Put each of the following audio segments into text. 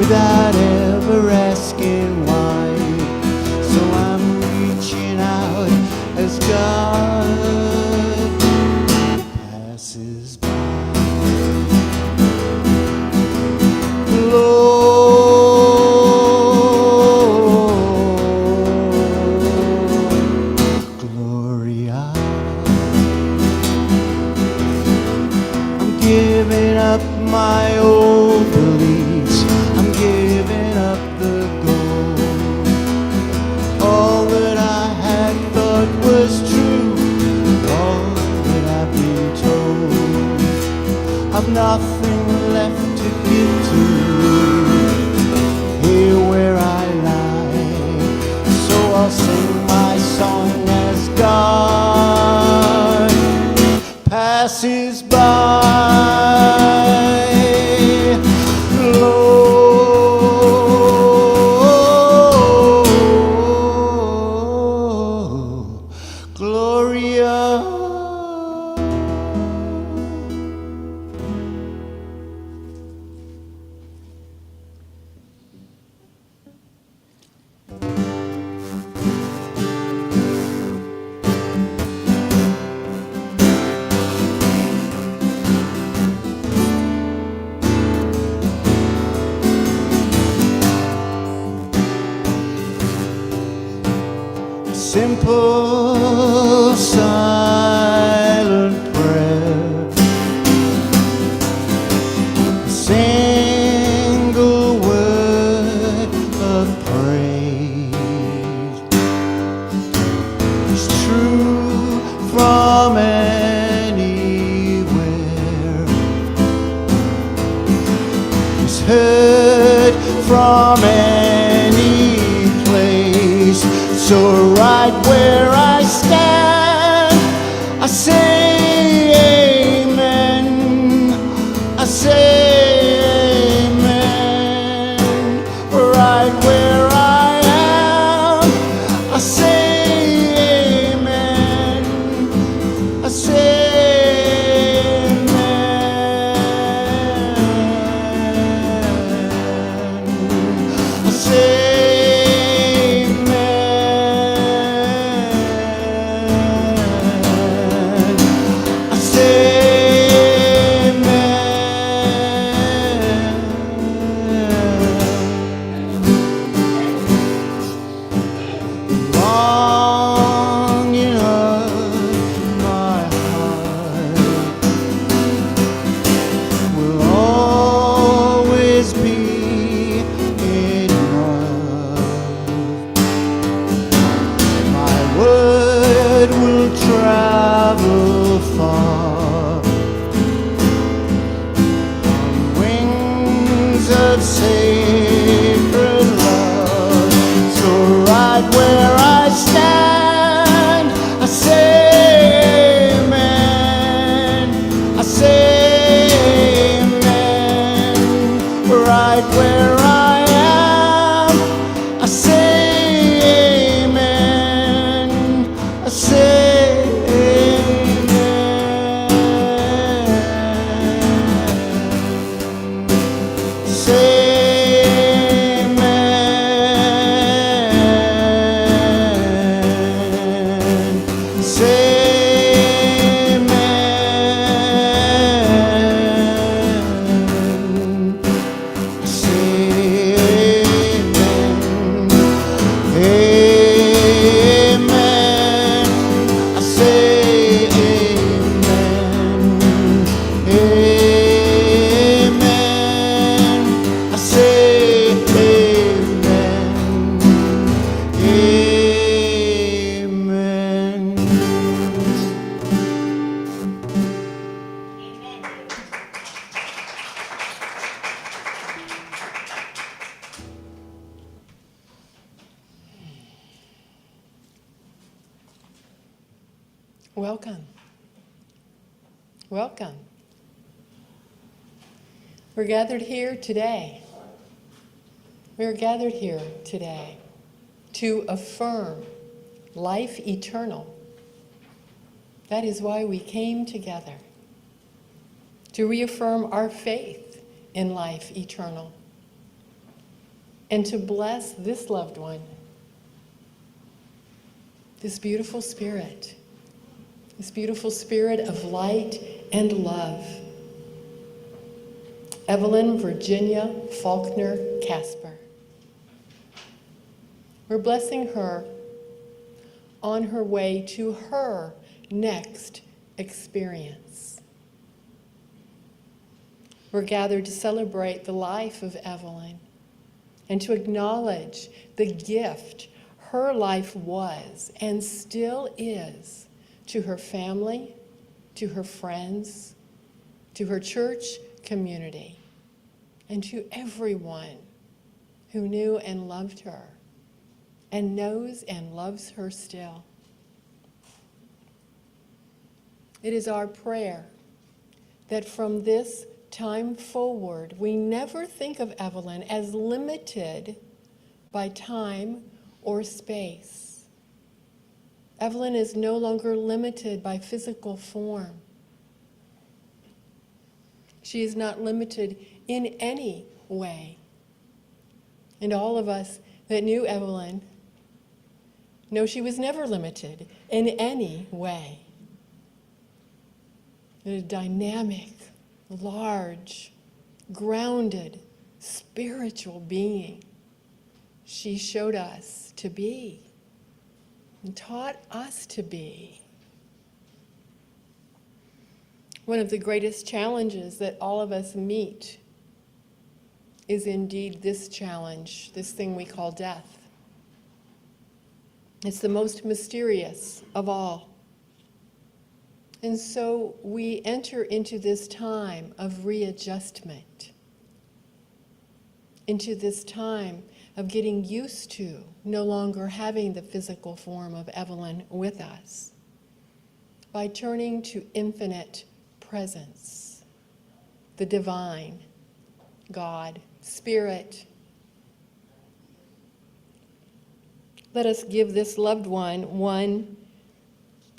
without ever asking why. So I'm reaching out as God passes by. Lord, Gloria, I'm giving up my old beliefs. I'm giving up the gold. All that I had thought was true, all that I've been told. I've nothing left to give to you, here where I lie. So I'll sing my song as God passes by. Lord, Gloria. Simple, silent prayer, a single word of praise is true from anywhere, is heard from any place. So right where I stand, I say amen. I say amen. Right where I am, I say amen. I say amen. I say travel far on wings of sacred love. So right where I stand, I say amen. I say amen. Right where I am, I say amen. I say Welcome. Welcome. We're gathered here today. We're gathered here today to affirm life eternal. That is why we came together, to reaffirm our faith in life eternal. and to bless this loved one, this beautiful spirit of light and love. Evelyn Virginia Faulkner Casper. We're blessing her on her way to her next experience. We're gathered to celebrate the life of Evelyn and to acknowledge the gift her life was and still is to her family, to her friends, to her church community, and to everyone who knew and loved her and knows and loves her still. It is our prayer that from this time forward, we never think of Evelyn as limited by time or space. Evelyn is no longer limited by physical form. She is not limited in any way. And all of us that knew Evelyn know she was never limited in any way. A dynamic, large, grounded, spiritual being she showed us to be and taught us to be. One of the greatest challenges that all of us meet is indeed this challenge, this thing we call death. It's the most mysterious of all. And so we enter into this time of readjustment, into this time of getting used to no longer having the physical form of Evelyn with us, by turning to infinite presence, the divine, God, Spirit. Let us give this loved one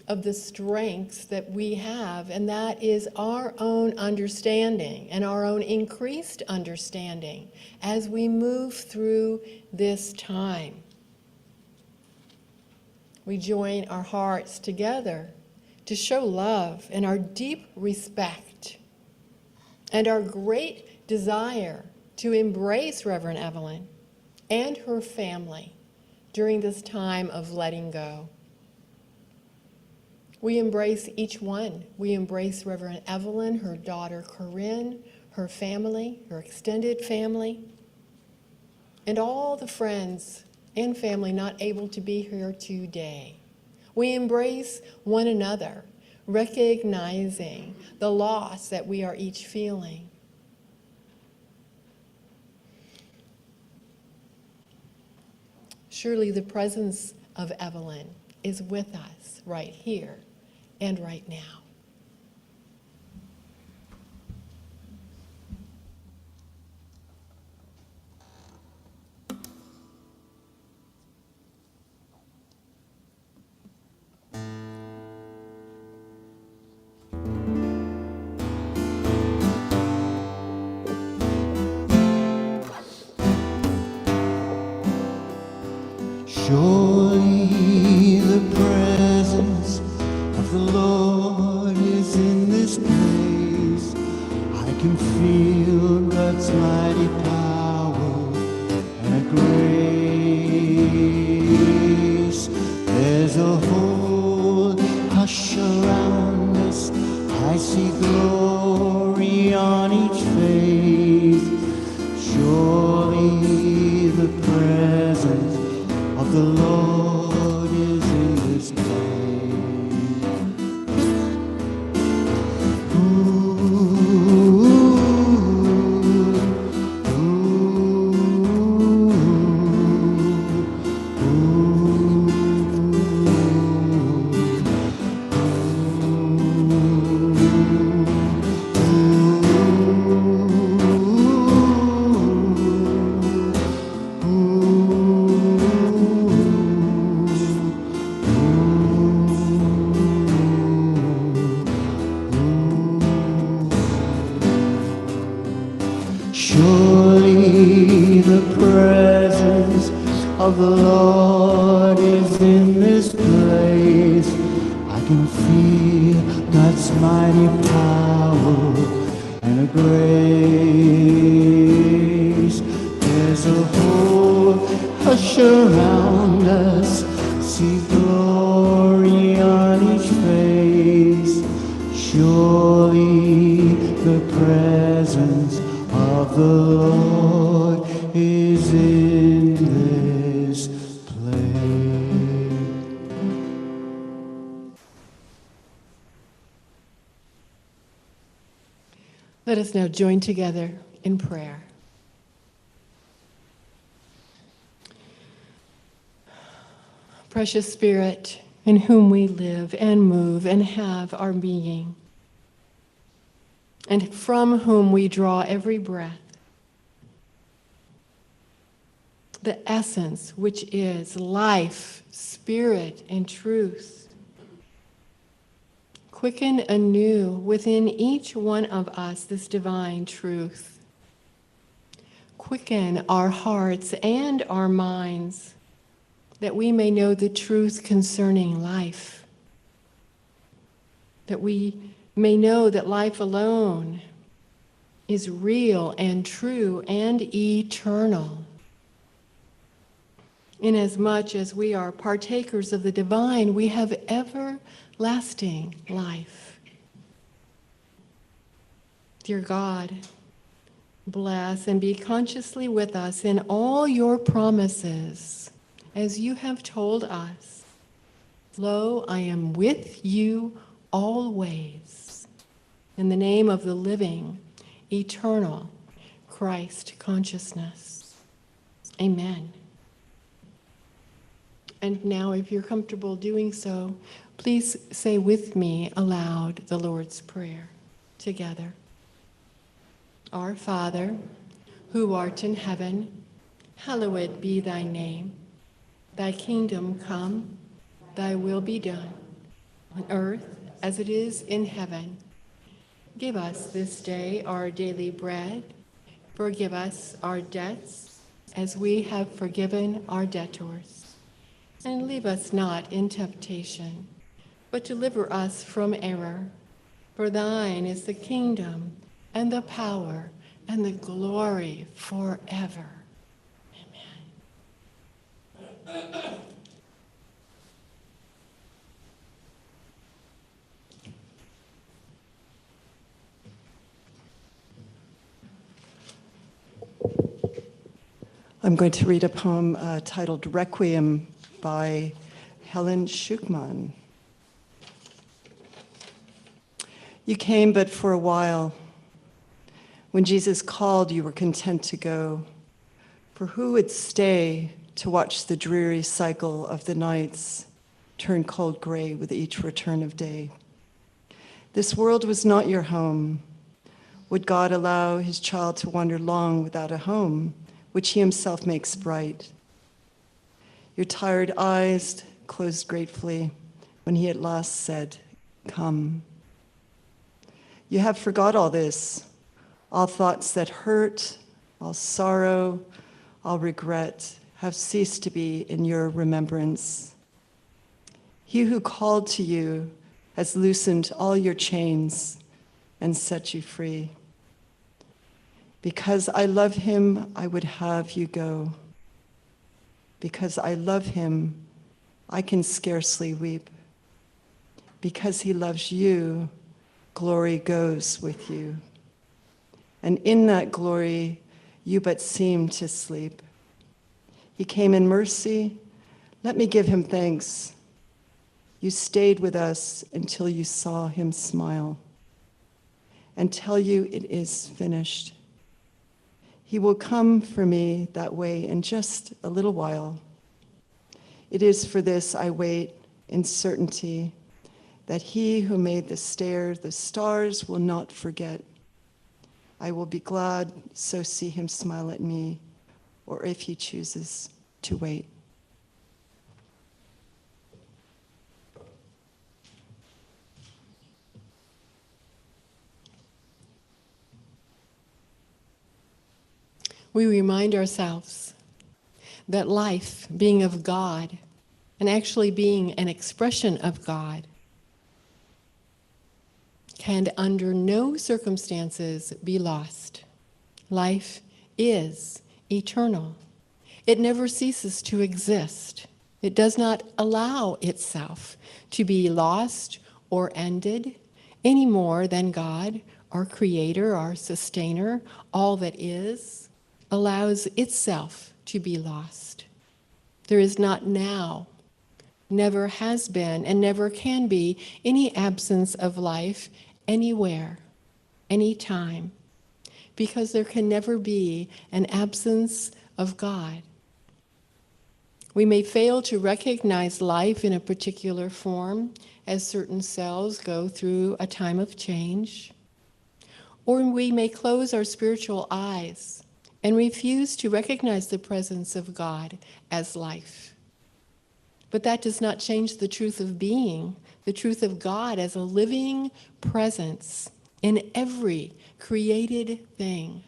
of the strengths that we have, and that is our own understanding and our own increased understanding as we move through this time. We join our hearts together to show love and our deep respect and our great desire to embrace Reverend Evelyn and her family during this time of letting go. We embrace each one. We embrace Reverend Evelyn, her daughter Corinne, her family, her extended family, and all the friends and family not able to be here today. We embrace one another, recognizing the loss that we are each feeling. Surely the presence of Evelyn is with us right here and right now. Surely the presence of the Lord is in this place. I can feel God's mighty power and grace. There's a whole hush around us. I see glory on each face. Surely the presence of the Lord is in this place. Surely the presence of the Lord is in this place. I can feel God's mighty power and a grace. There's a whole hush around us. See glory on each face. Surely the presence of the Lord is in this place. Let us now join together in prayer. Precious Spirit, in whom we live and move and have our being, and from whom we draw every breath, the essence which is life, spirit, and truth, quicken anew within each one of us this divine truth. Quicken our hearts and our minds, that we may know the truth concerning life, that we may know that life alone is real and true and eternal. Inasmuch as we are partakers of the divine, we have everlasting life. Dear God, bless and be consciously with us in all your promises, as you have told us. Lo, I am with you always. In the name of the living, eternal Christ consciousness. Amen. And now, if you're comfortable doing so, please say with me aloud the Lord's Prayer together. Our Father, who art in heaven, hallowed be thy name. Thy kingdom come, thy will be done, on earth as it is in heaven. Give us this day our daily bread. Forgive us our debts, as we have forgiven our debtors. And leave us not in temptation, but deliver us from error. For thine is the kingdom, and the power, and the glory forever. I'm going to read a poem titled Requiem by Helen Schuchmann. You came but for a while. When Jesus called, you were content to go. For who would stay to watch the dreary cycle of the nights turn cold gray with each return of day? This world was not your home. Would God allow his child to wander long without a home, which he himself makes bright? Your tired eyes closed gratefully when he at last said, "Come." You have forgot all this, all thoughts that hurt, all sorrow, all regret have ceased to be in your remembrance. He who called to you has loosened all your chains and set you free. Because I love him, I would have you go. Because I love him, I can scarcely weep. Because he loves you, glory goes with you. And in that glory, you but seem to sleep. He came in mercy. Let me give him thanks. You stayed with us until you saw him smile and tell you it is finished. He will come for me that way in just a little while. It is for this I wait in certainty that he who made the stars will not forget. I will be glad, so see him smile at me, or if he chooses to wait. We remind ourselves that life, being of God, and actually being an expression of God, can under no circumstances be lost. Life is eternal. It never ceases to exist. It does not allow itself to be lost or ended any more than God, our creator, our sustainer, all that is, allows itself to be lost. There is not now, never has been, and never can be any absence of life anywhere, anytime, because there can never be an absence of God. We may fail to recognize life in a particular form as certain cells go through a time of change, or we may close our spiritual eyes and refuse to recognize the presence of God as life. But that does not change the truth of being, the truth of God as a living presence in every created thing.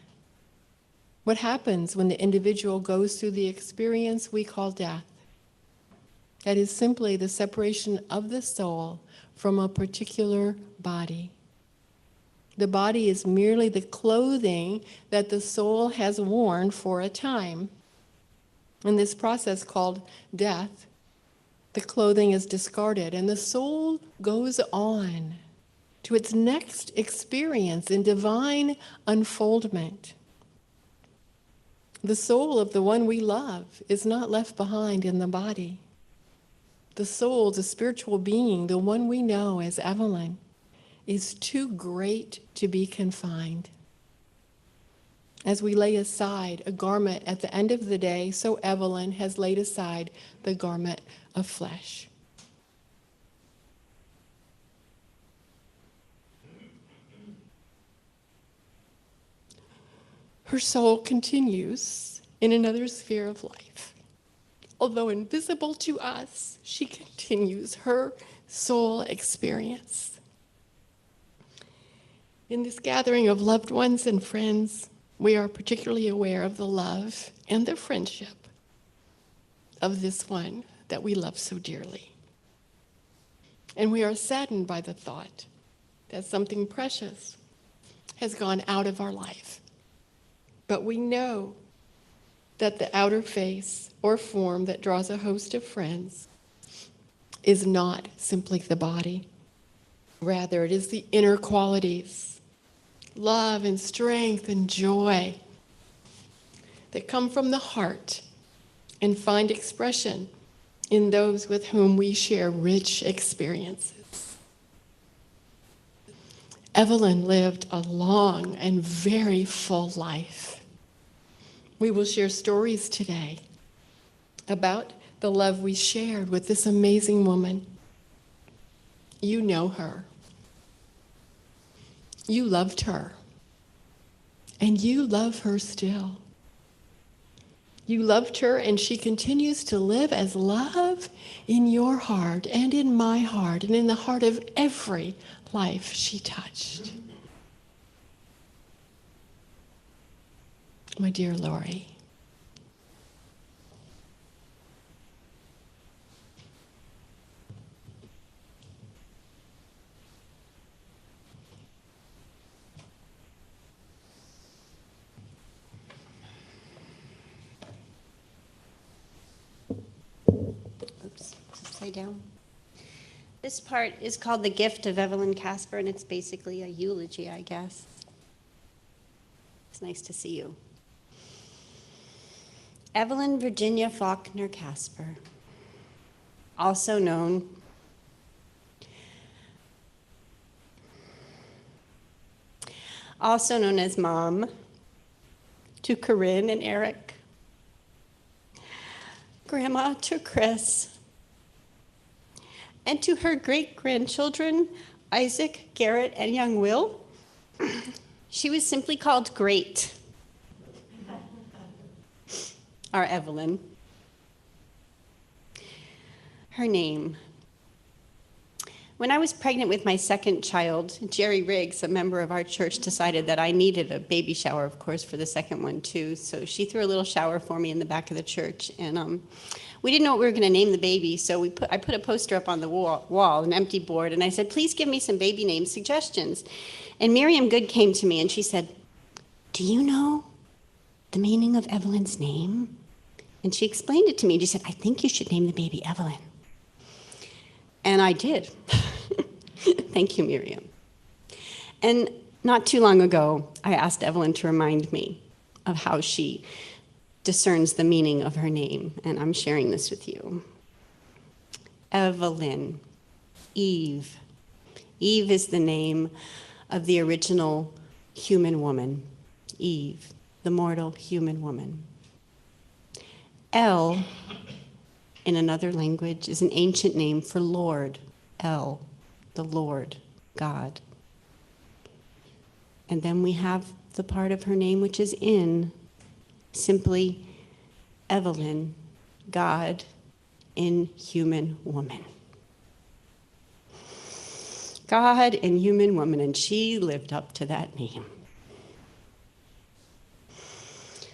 What happens when the individual goes through the experience we call death? That is simply the separation of the soul from a particular body. The body is merely the clothing that the soul has worn for a time. In this process called death, the clothing is discarded and the soul goes on to its next experience in divine unfoldment. The soul of the one we love is not left behind in the body. The soul, the spiritual being, the one we know as Evelyn, is too great to be confined. As we lay aside a garment at the end of the day, so Evelyn has laid aside the garment of flesh. Her soul continues in another sphere of life. Although invisible to us, she continues her soul experience. In this gathering of loved ones and friends, we are particularly aware of the love and the friendship of this one that we love so dearly. And we are saddened by the thought that something precious has gone out of our life. But we know that the outer face or form that draws a host of friends is not simply the body. Rather, it is the inner qualities, love and strength and joy, that come from the heart and find expression in those with whom we share rich experiences. Evelyn lived a long and very full life. We will share stories today about the love we shared with this amazing woman. You know her. You loved her. And you love her still. You loved her, and she continues to live as love in your heart and in my heart and in the heart of every life she touched. My dear Lori, Oops, upside down. This part is called The Gift of Evelyn Casper, and it's basically a eulogy, I guess. It's nice to see you. Evelyn Virginia Faulkner Casper, also known as Mom to Corinne and Eric, Grandma to Chris, and to her great-grandchildren, Isaac, Garrett, and young Will. She was simply called Great. Our Evelyn. Her name. When I was pregnant with my second child, Jerry Riggs, a member of our church, decided that I needed a baby shower, of course, for the second one too. So she threw a little shower for me in the back of the church. And we didn't know what we were going to name the baby, so I put a poster up on the wall, an empty board, and I said, please give me some baby name suggestions. And Miriam Good came to me and she said, do you know the meaning of Evelyn's name? And she explained it to me. She said, I think you should name the baby Evelyn. And I did. Thank you, Miriam. And not too long ago, I asked Evelyn to remind me of how she discerns the meaning of her name, and I'm sharing this with you. Evelyn, Eve. Eve is the name of the original human woman. Eve, the mortal human woman. El, in another language, is an ancient name for Lord. El, the Lord, God. And then we have the part of her name which is in, simply Evelyn, God in human woman. God in human woman, and she lived up to that name.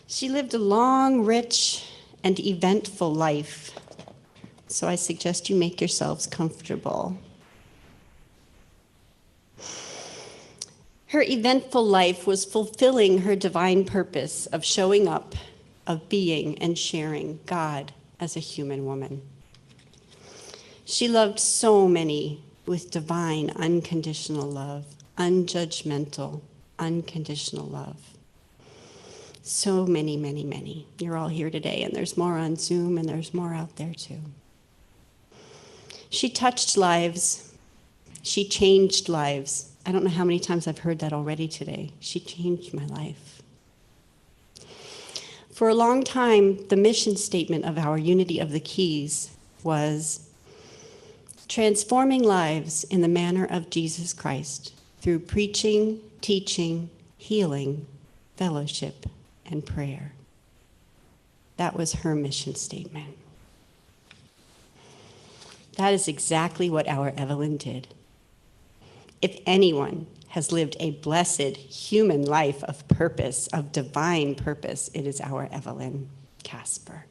She lived a long, rich, and eventful life. So I suggest you make yourselves comfortable. Her eventful life was fulfilling her divine purpose of showing up, of being and sharing God as a human woman. She loved so many with divine, unconditional love, unjudgmental, unconditional love. So many, many, many. You're all here today, and there's more on Zoom, and there's more out there too. She touched lives. She changed lives. I don't know how many times I've heard that already today. She changed my life. For a long time, the mission statement of our Unity of the Keys was transforming lives in the manner of Jesus Christ through preaching, teaching, healing, fellowship, and prayer. That was her mission statement. That is exactly what our Evelyn did. If anyone has lived a blessed human life of purpose, of divine purpose, it is our Evelyn Casper.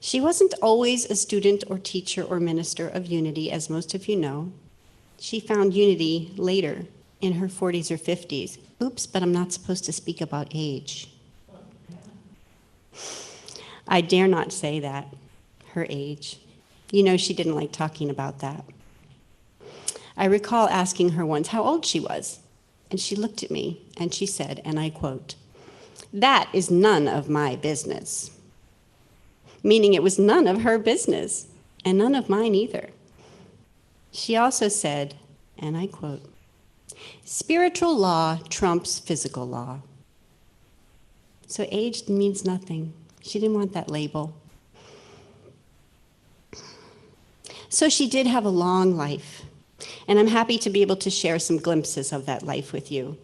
She wasn't always a student or teacher or minister of unity, as most of you know. She found unity later in her 40s or 50s. Oops, but I'm not supposed to speak about age. I dare not say that, her age. You know she didn't like talking about that. I recall asking her once how old she was, and she looked at me and she said, and I quote, "That is none of my business." Meaning it was none of her business, and none of mine either. She also said, and I quote, "Spiritual law trumps physical law." So age means nothing. She didn't want that label. So she did have a long life, and I'm happy to be able to share some glimpses of that life with you.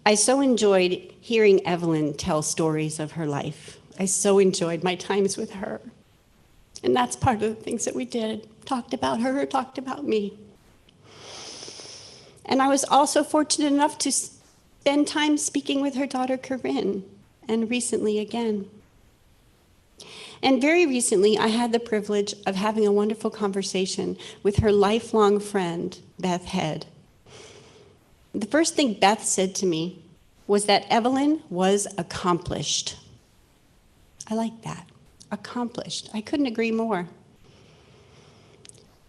I so enjoyed hearing Evelyn tell stories of her life. I so enjoyed my times with her. And that's part of the things that we did. Talked about her, talked about me. And I was also fortunate enough to spend time speaking with her daughter, Corinne, and recently again. And very recently, I had the privilege of having a wonderful conversation with her lifelong friend, Beth Head. The first thing Beth said to me was that Evelyn was accomplished. I like that, accomplished. I couldn't agree more.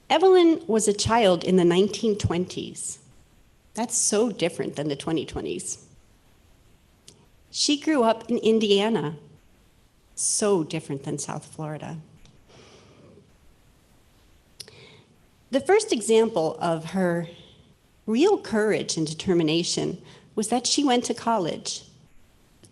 Evelyn was a child in the 1920s. That's so different than the 2020s. She grew up in Indiana. So different than South Florida. The first example of her real courage and determination was that she went to college.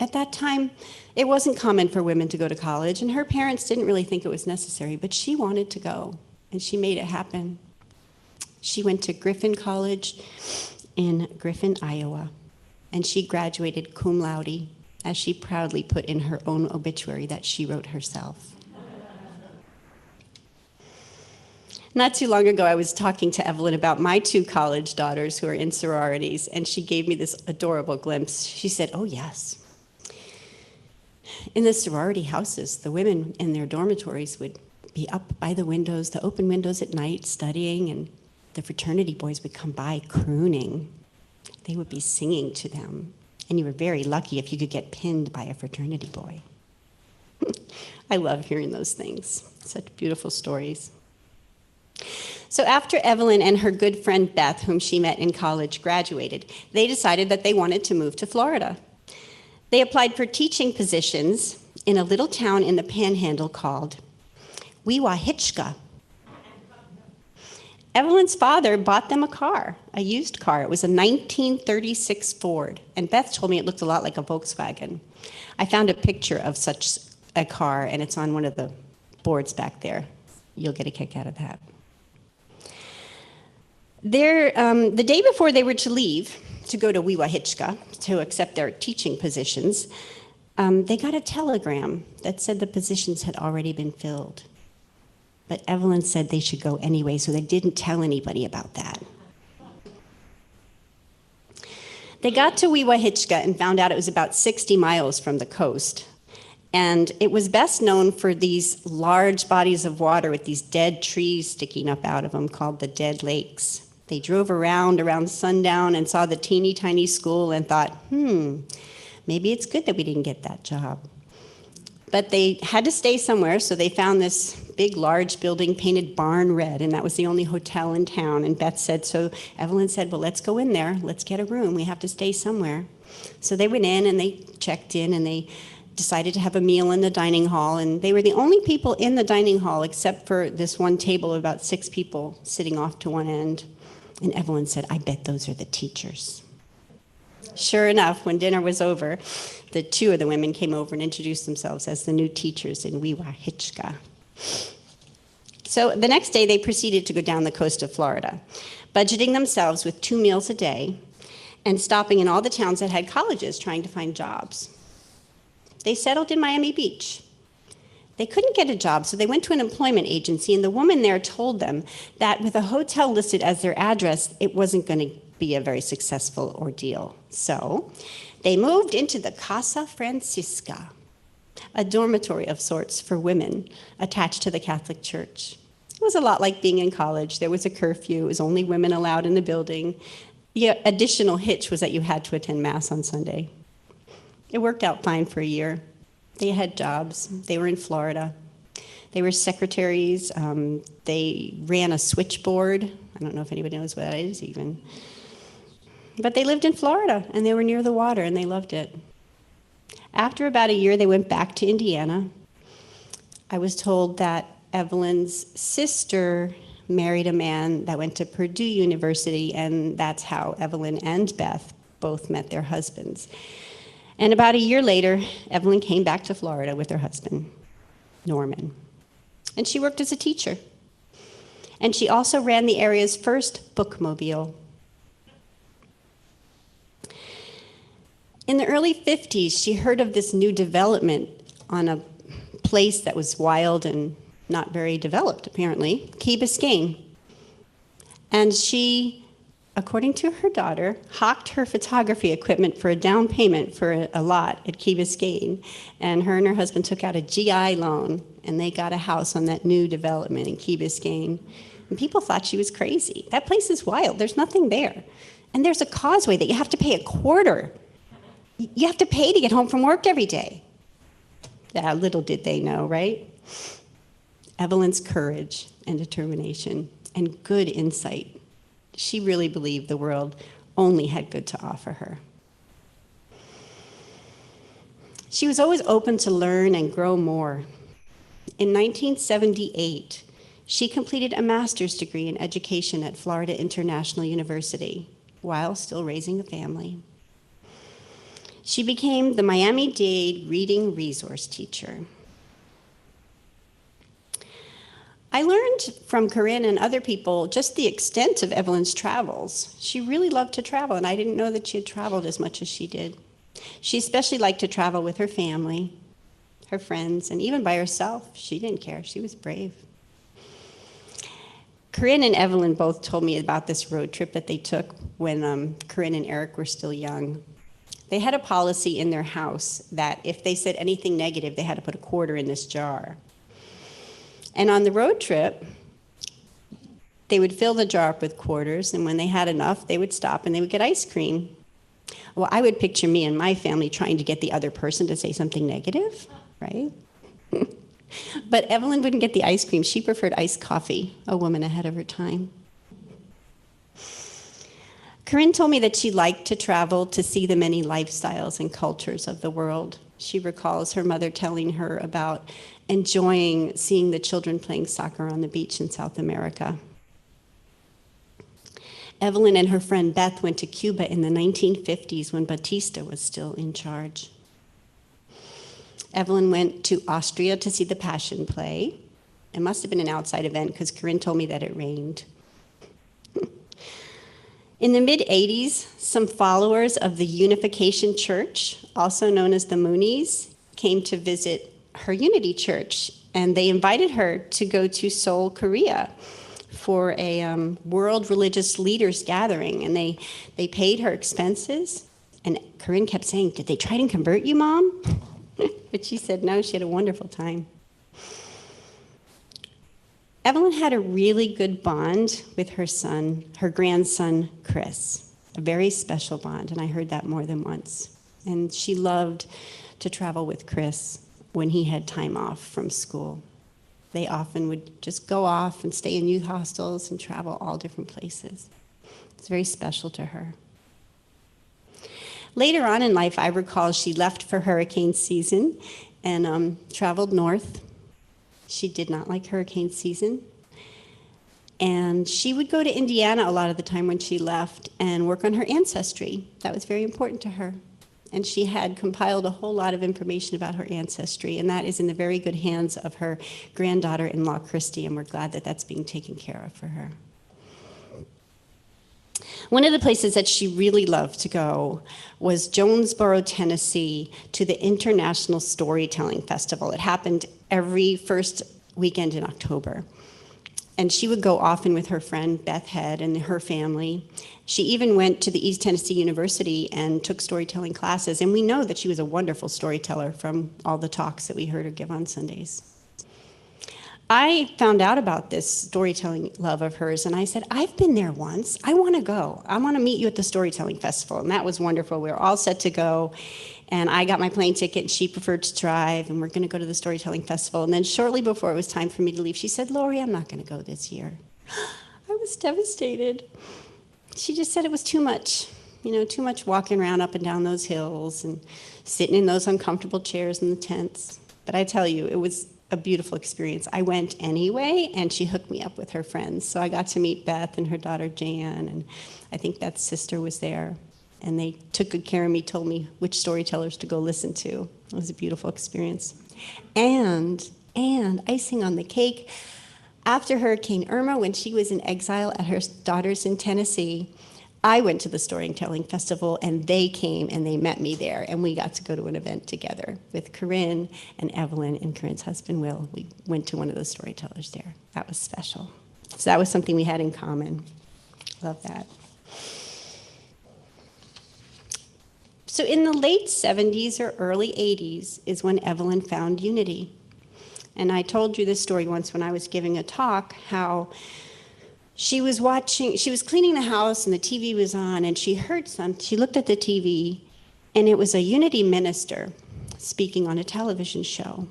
At that time, it wasn't common for women to go to college, and her parents didn't really think it was necessary, but she wanted to go, and she made it happen. She went to Griffin College in Griffin, Iowa, and she graduated cum laude, as she proudly put in her own obituary that she wrote herself. Not too long ago, I was talking to Evelyn about my 2 college daughters who are in sororities, and she gave me this adorable glimpse. She said, "Oh, yes. In the sorority houses, the women in their dormitories would be up by the windows, the open windows at night, studying, and the fraternity boys would come by crooning. They would be singing to them, and you were very lucky if you could get pinned by a fraternity boy." I love hearing those things. Such beautiful stories. So after Evelyn and her good friend Beth, whom she met in college, graduated, they decided that they wanted to move to Florida. They applied for teaching positions in a little town in the Panhandle called Weewahitchka. Evelyn's father bought them a car, a used car. It was a 1936 Ford, and Beth told me it looked a lot like a Volkswagen. I found a picture of such a car, and it's on one of the boards back there. You'll get a kick out of that. The day before they were to leave to go to Weewahitchka to accept their teaching positions, they got a telegram that said the positions had already been filled. But Evelyn said they should go anyway, so they didn't tell anybody about that. They got to Weewahitchka and found out it was about 60 miles from the coast. And it was best known for these large bodies of water with these dead trees sticking up out of them called the Dead Lakes. They drove around sundown and saw the teeny tiny school and thought, maybe it's good that we didn't get that job. But they had to stay somewhere, so they found this big, large building painted barn red, and that was the only hotel in town. And Beth said, so Evelyn said, well, let's go in there. Let's get a room. We have to stay somewhere. So they went in and they checked in and they decided to have a meal in the dining hall, and they were the only people in the dining hall except for this one table of about 6 people sitting off to one end. And Evelyn said, I bet those are the teachers. Sure enough, when dinner was over, the 2 of the women came over and introduced themselves as the new teachers in Weewahitchka. So the next day, they proceeded to go down the coast of Florida, budgeting themselves with 2 meals a day and stopping in all the towns that had colleges trying to find jobs. They settled in Miami Beach. They couldn't get a job, so they went to an employment agency, and the woman there told them that with a hotel listed as their address, it wasn't going to be a very successful ordeal. So they moved into the Casa Francisca, a dormitory of sorts for women attached to the Catholic Church. It was a lot like being in college. There was a curfew. It was only women allowed in the building. The additional hitch was that you had to attend Mass on Sunday. It worked out fine for a year. They had jobs. They were in Florida. They were secretaries. They ran a switchboard. I don't know if anybody knows what that is even. But they lived in Florida, and they were near the water, and they loved it. After about a year, they went back to Indiana. I was told that Evelyn's sister married a man that went to Purdue University, and that's how Evelyn and Beth both met their husbands. And about a year later, Evelyn came back to Florida with her husband, Norman. And she worked as a teacher. And she also ran the area's first bookmobile. In the early 50s, she heard of this new development on a place that was wild and not very developed, apparently, Key Biscayne. And she, according to her daughter, hawked her photography equipment for a down payment for a lot at Key Biscayne. And her husband took out a GI loan, and they got a house on that new development in Key Biscayne. And people thought she was crazy. That place is wild. There's nothing there. And there's a causeway that you have to pay $0.25. You have to pay to get home from work every day. Yeah, little did they know, right? Evelyn's courage and determination and good insight. She really believed the world only had good to offer her. She was always open to learn and grow more. In 1978, she completed a master's degree in education at Florida International University while still raising a family. She became the Miami-Dade Reading Resource Teacher. I learned from Corinne and other people just the extent of Evelyn's travels. She really loved to travel, and I didn't know that she had traveled as much as she did. She especially liked to travel with her family, her friends, and even by herself. She didn't care. She was brave. Corinne and Evelyn both told me about this road trip that they took when Corinne and Eric were still young. They had a policy in their house that if they said anything negative, they had to put a quarter in this jar. And on the road trip, they would fill the jar up with quarters, and when they had enough, they would stop and they would get ice cream. Well, I would picture me and my family trying to get the other person to say something negative, right? But Evelyn wouldn't get the ice cream. She preferred iced coffee, a woman ahead of her time. Corinne told me that she liked to travel to see the many lifestyles and cultures of the world. She recalls her mother telling her about enjoying seeing the children playing soccer on the beach in South America. Evelyn and her friend Beth went to Cuba in the 1950s when Batista was still in charge. Evelyn went to Austria to see the Passion Play. It must have been an outside event because Corinne told me that it rained. In the mid-'80s, some followers of the Unification Church, also known as the Moonies, came to visit her Unity Church, and they invited her to go to Seoul, Korea for a world religious leaders gathering, and they paid her expenses. And Corinne kept saying, "Did they try to convert you, Mom?" But she said no, she had a wonderful time. Evelyn had a really good bond with her grandson, Chris, a very special bond, and I heard that more than once. And she loved to travel with Chris when he had time off from school. They often would just go off and stay in youth hostels and travel all different places. It's very special to her. Later on in life, I recall she left for hurricane season and traveled north. She did not like hurricane season. And she would go to Indiana a lot of the time when she left and work on her ancestry. That was very important to her. And she had compiled a whole lot of information about her ancestry, and that is in the very good hands of her granddaughter-in-law, Christy, and we're glad that that's being taken care of for her. One of the places that she really loved to go was Jonesboro, Tennessee, to the International Storytelling Festival. It happened every first weekend in October. And she would go often with her friend Beth Head and her family. She even went to the East Tennessee University and took storytelling classes. And we know that she was a wonderful storyteller from all the talks that we heard her give on Sundays. I found out about this storytelling love of hers, and I said, "I've been there once. I want to go. I want to meet you at the Storytelling Festival." And that was wonderful. We were all set to go, and I got my plane ticket, and she preferred to drive, and we're going to go to the Storytelling Festival. And then shortly before it was time for me to leave, she said, "Lori, I'm not going to go this year." I was devastated. She just said it was too much, too much walking around up and down those hills and sitting in those uncomfortable chairs in the tents. But I tell you, it was a beautiful experience. I went anyway, and she hooked me up with her friends. So I got to meet Beth and her daughter Jan, and I think Beth's sister was there. And they took good care of me, told me which storytellers to go listen to. It was a beautiful experience. And icing on the cake, after Hurricane Irma, when she was in exile at her daughter's in Tennessee, I went to the Storytelling Festival, and they came and they met me there, and we got to go to an event together with Corinne and Evelyn and Corinne's husband, Will. We went to one of those storytellers there. That was special. So that was something we had in common. Love that. So in the late 70s or early 80s is when Evelyn found Unity. And I told you this story once when I was giving a talk, how she was cleaning the house and the TV was on, and she looked at the TV, and it was a Unity minister speaking on a television show.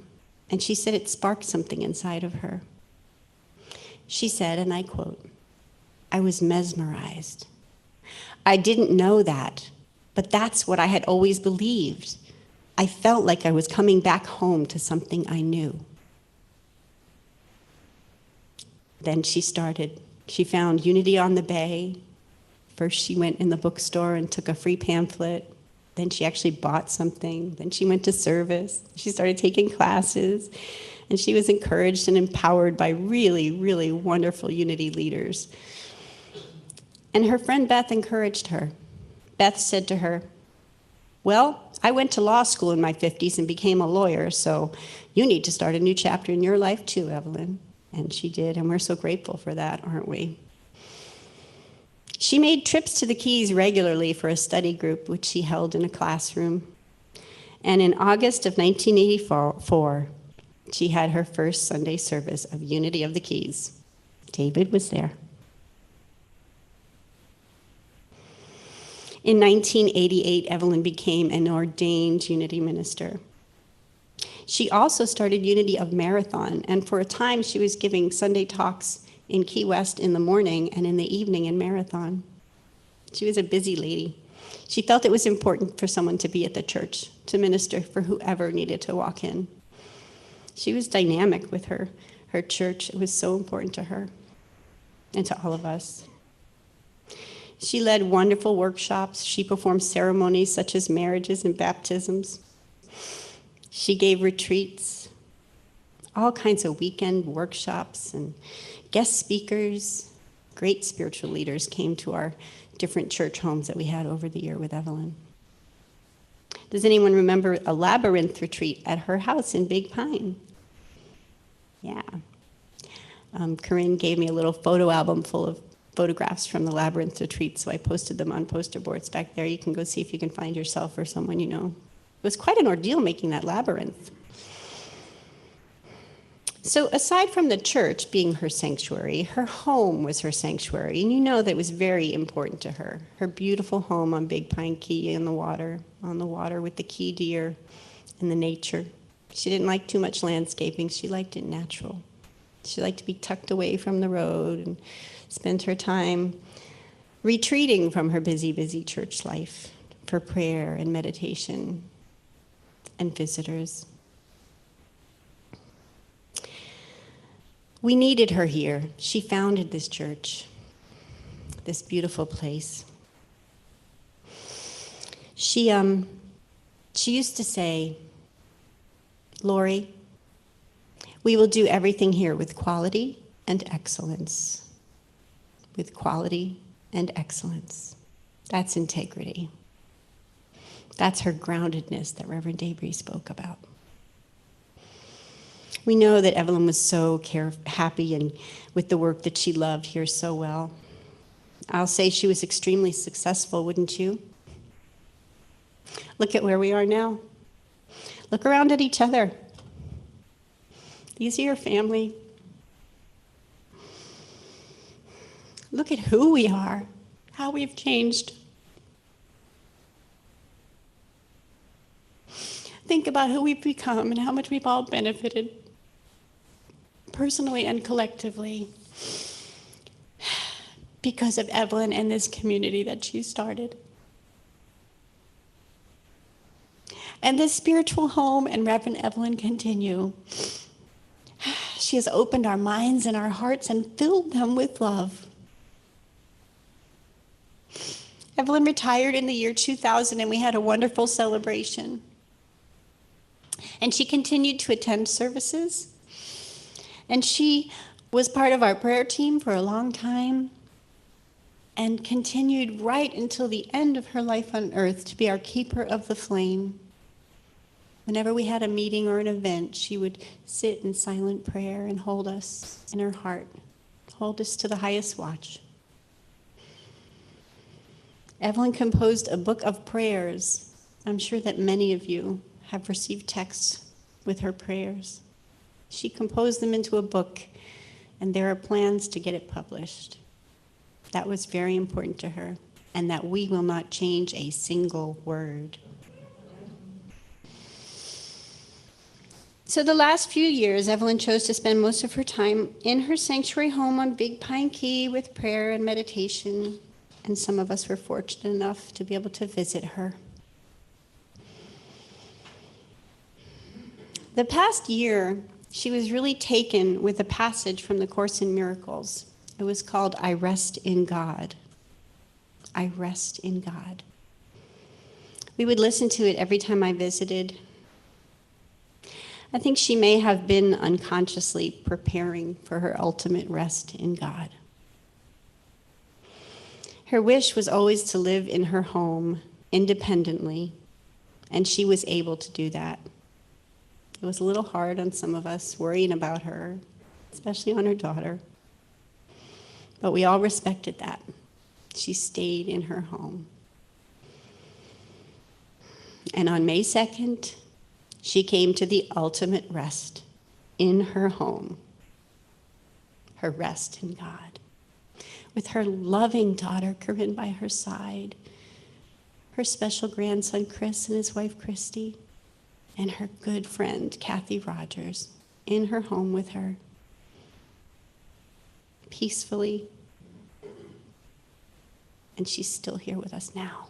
And she said it sparked something inside of her. She said, and I quote, "I was mesmerized. I didn't know that, but that's what I had always believed. I felt like I was coming back home to something I knew." Then she started. She found Unity on the Bay. First she went in the bookstore and took a free pamphlet. Then she actually bought something. Then she went to service. She started taking classes. And she was encouraged and empowered by really, really wonderful Unity leaders. And her friend Beth encouraged her. Beth said to her, "Well, I went to law school in my 50s and became a lawyer, so you need to start a new chapter in your life too, Evelyn." And she did, and we're so grateful for that, aren't we? She made trips to the Keys regularly for a study group, which she held in a classroom. And in August of 1984, she had her first Sunday service of Unity of the Keys. David was there. In 1988, Evelyn became an ordained Unity minister. She also started Unity of Marathon, and for a time she was giving Sunday talks in Key West in the morning and in the evening in Marathon. She was a busy lady. She felt it was important for someone to be at the church, to minister for whoever needed to walk in. She was dynamic with her church. It was so important to her and to all of us. She led wonderful workshops. She performed ceremonies such as marriages and baptisms. She gave retreats, all kinds of weekend workshops, and guest speakers. Great spiritual leaders came to our different church homes that we had over the year with Evelyn. Does anyone remember a labyrinth retreat at her house in Big Pine? Yeah. Corinne gave me a little photo album full of photographs from the labyrinth retreat, so I posted them on poster boards back there. You can go see if you can find yourself or someone you know. It was quite an ordeal making that labyrinth. So aside from the church being her sanctuary, her home was her sanctuary, and you know that was very important to her. Her beautiful home on Big Pine Key on the water with the key deer and the nature. She didn't like too much landscaping. She liked it natural. She liked to be tucked away from the road and spend her time retreating from her busy church life for prayer and meditation and visitors. We needed her here. She founded this church, this beautiful place. She used to say, "Lori, we will do everything here with quality and excellence." With quality and excellence. That's integrity. That's her groundedness that Reverend Evelyn spoke about. We know that Evelyn was so happy and with the work that she loved here so well. I'll say she was extremely successful, wouldn't you? Look at where we are now. Look around at each other. These are your family. Look at who we are, how we've changed. Think about who we've become and how much we've all benefited, personally and collectively, because of Evelyn and this community that she started. And this spiritual home and Reverend Evelyn continue. She has opened our minds and our hearts and filled them with love. Evelyn retired in the year 2000, and we had a wonderful celebration. And she continued to attend services. And she was part of our prayer team for a long time and continued right until the end of her life on earth to be our keeper of the flame. Whenever we had a meeting or an event, she would sit in silent prayer and hold us in her heart, hold us to the highest watch. Evelyn composed a book of prayers. I'm sure that many of you have received texts with her prayers. She composed them into a book, and there are plans to get it published. That was very important to her, and that we will not change a single word. So the last few years, Evelyn chose to spend most of her time in her sanctuary home on Big Pine Key with prayer and meditation, and some of us were fortunate enough to be able to visit her. The past year, she was really taken with a passage from the Course in Miracles. It was called, "I Rest in God." I rest in God. We would listen to it every time I visited. I think she may have been unconsciously preparing for her ultimate rest in God. Her wish was always to live in her home independently, and she was able to do that. It was a little hard on some of us, worrying about her, especially on her daughter. But we all respected that. She stayed in her home. And on May 2nd, she came to the ultimate rest in her home, her rest in God, with her loving daughter, Corinne, by her side, her special grandson, Chris, and his wife, Christy, and her good friend, Kathy Rogers, in her home with her, peacefully. And she's still here with us now.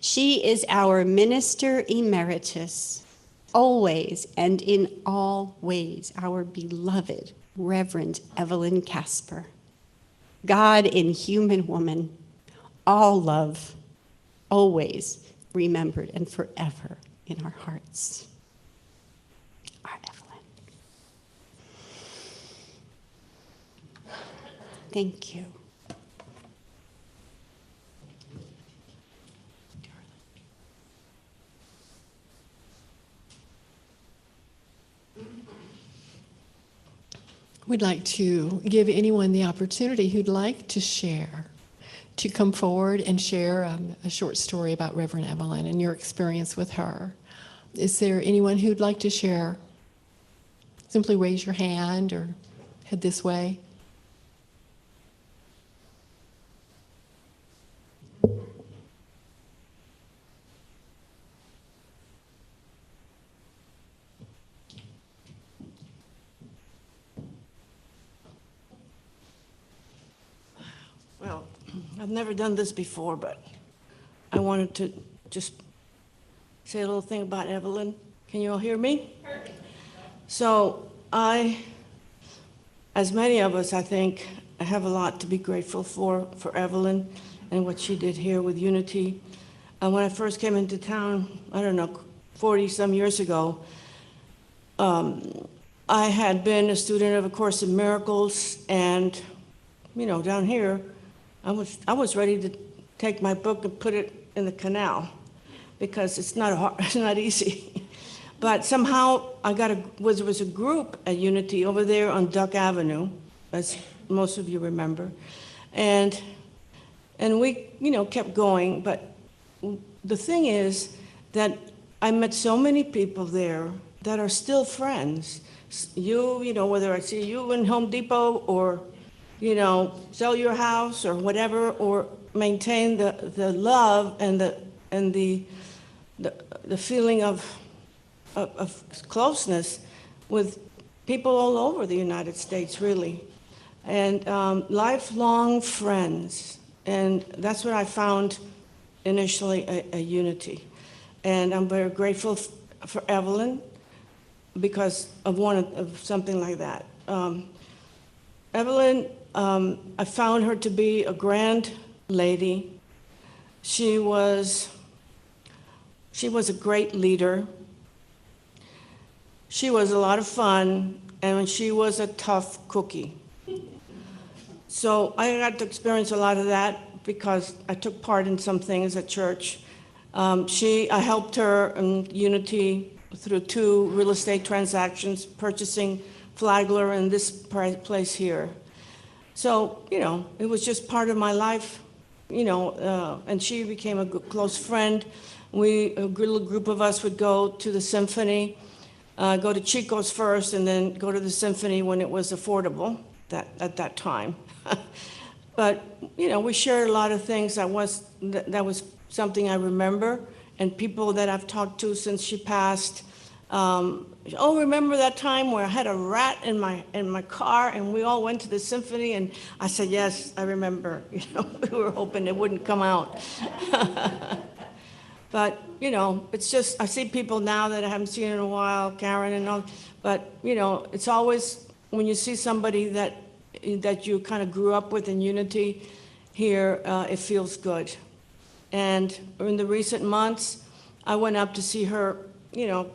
She is our minister emeritus, always and in all ways, our beloved Reverend Evelyn Casper. God in human woman, all love, always remembered and forever in our hearts. Our Evelyn. Thank you. We'd like to give anyone the opportunity who'd like to share, to come forward and share a short story about Reverend Evelyn and your experience with her. Is there anyone who'd like to share? Simply raise your hand or head this way. Well, I've never done this before, but I wanted to just say a little thing about Evelyn. Can you all hear me? Perfect. So as many of us, I think, I have a lot to be grateful for Evelyn and what she did here with Unity. When I first came into town, I don't know, 40-some years ago, I had been a student of A Course in Miracles, and, down here, I was ready to take my book and put it in the canal because it's not easy. But somehow there was a group at Unity over there on Duck Avenue, as most of you remember, and we kept going. But the thing is that I met so many people there that are still friends. Whether I see you in Home Depot or sell your house or whatever, or maintain the love and the feeling of closeness with people all over the United States, really, and lifelong friends. And that's what I found initially a Unity. And I'm very grateful for Evelyn because of something like that. Evelyn, I found her to be a grand lady. She was a great leader. She was a lot of fun, and she was a tough cookie. So I got to experience a lot of that because I took part in some things at church. I helped her in Unity through 2 real estate transactions, purchasing Flagler and this place here. So, it was just part of my life, and she became a close friend. A little group of us would go to the symphony, go to Chico's first, and then go to the symphony when it was affordable at that time. But, we shared a lot of things. That was something I remember, and people that I've talked to since she passed. Remember that time where I had a rat in my car and we all went to the symphony? And I said, yes, I remember. We were hoping it wouldn't come out. But, it's just, I see people now that I haven't seen in a while, Karen and all, but, it's always, when you see somebody that you kind of grew up with in Unity here, it feels good. And in the recent months, I went up to see her, a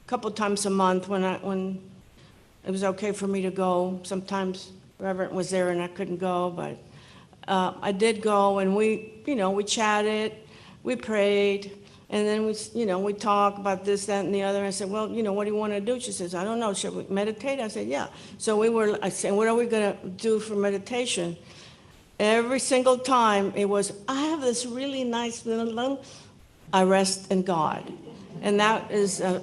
couple times a month when it was okay for me to go. Sometimes Reverend was there and I couldn't go, but I did go, and we chatted, we prayed, And then we talk about this, that, and the other. I said, well, what do you want to do? She says, I don't know. Should we meditate? I said, yeah. So I said, what are we going to do for meditation? Every single time it was, I have this really nice little, I rest in God. And that is a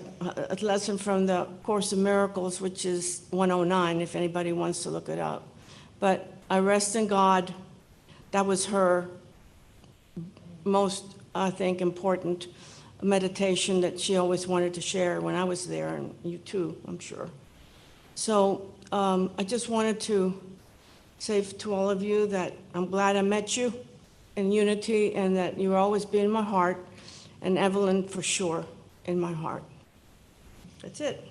lesson from the Course in Miracles, which is 109, if anybody wants to look it up. But I rest in God. That was her most, I think, important meditation that she always wanted to share when I was there, and you too, I'm sure. So I just wanted to say to all of you that I'm glad I met you in unity, and that you will always be in my heart, and Evelyn for sure in my heart. That's it.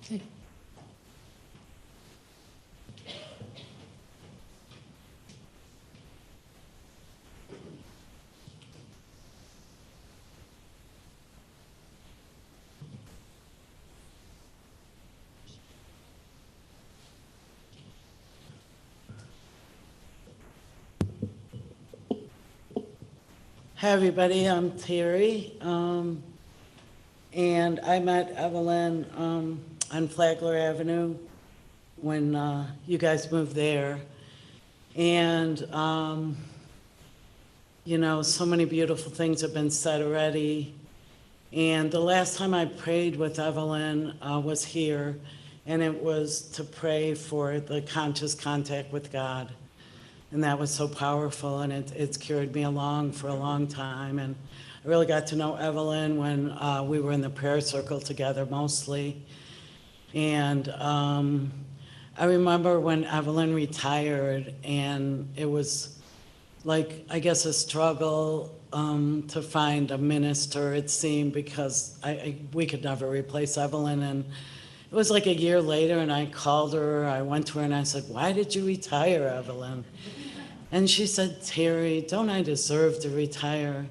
Okay. Hi, everybody. I'm Terry, and I met Evelyn on Flagler Avenue when you guys moved there. And, so many beautiful things have been said already. And the last time I prayed with Evelyn was here, and it was to pray for the conscious contact with God. And that was so powerful, and it's carried me along for a long time. And I really got to know Evelyn when we were in the prayer circle together mostly. And I remember when Evelyn retired, and it was like, I guess, a struggle to find a minister, it seemed, because we could never replace Evelyn. And it was like a year later, and I called her, I went to her, and I said, why did you retire, Evelyn? And she said, Terry, don't I deserve to retire?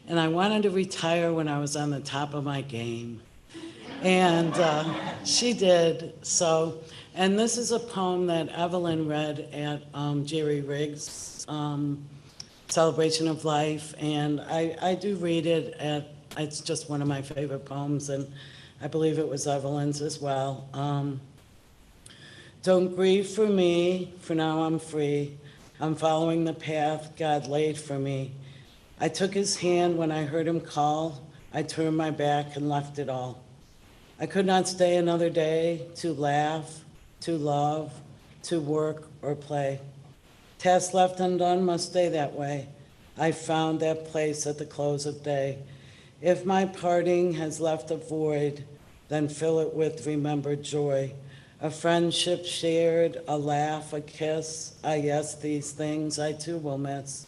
And I wanted to retire when I was on the top of my game. And she did. So, and this is a poem that Evelyn read at Jerry Riggs' Celebration of Life. And I do read it it's just one of my favorite poems, and I believe it was Evelyn's as well. Don't grieve for me, for now I'm free. I'm following the path God laid for me. I took his hand when I heard him call. I turned my back and left it all. I could not stay another day to laugh, to love, to work or play. Tasks left undone must stay that way. I found that place at the close of day. If my parting has left a void, then fill it with remembered joy. A friendship shared, a laugh, a kiss. Yes, these things I too will miss.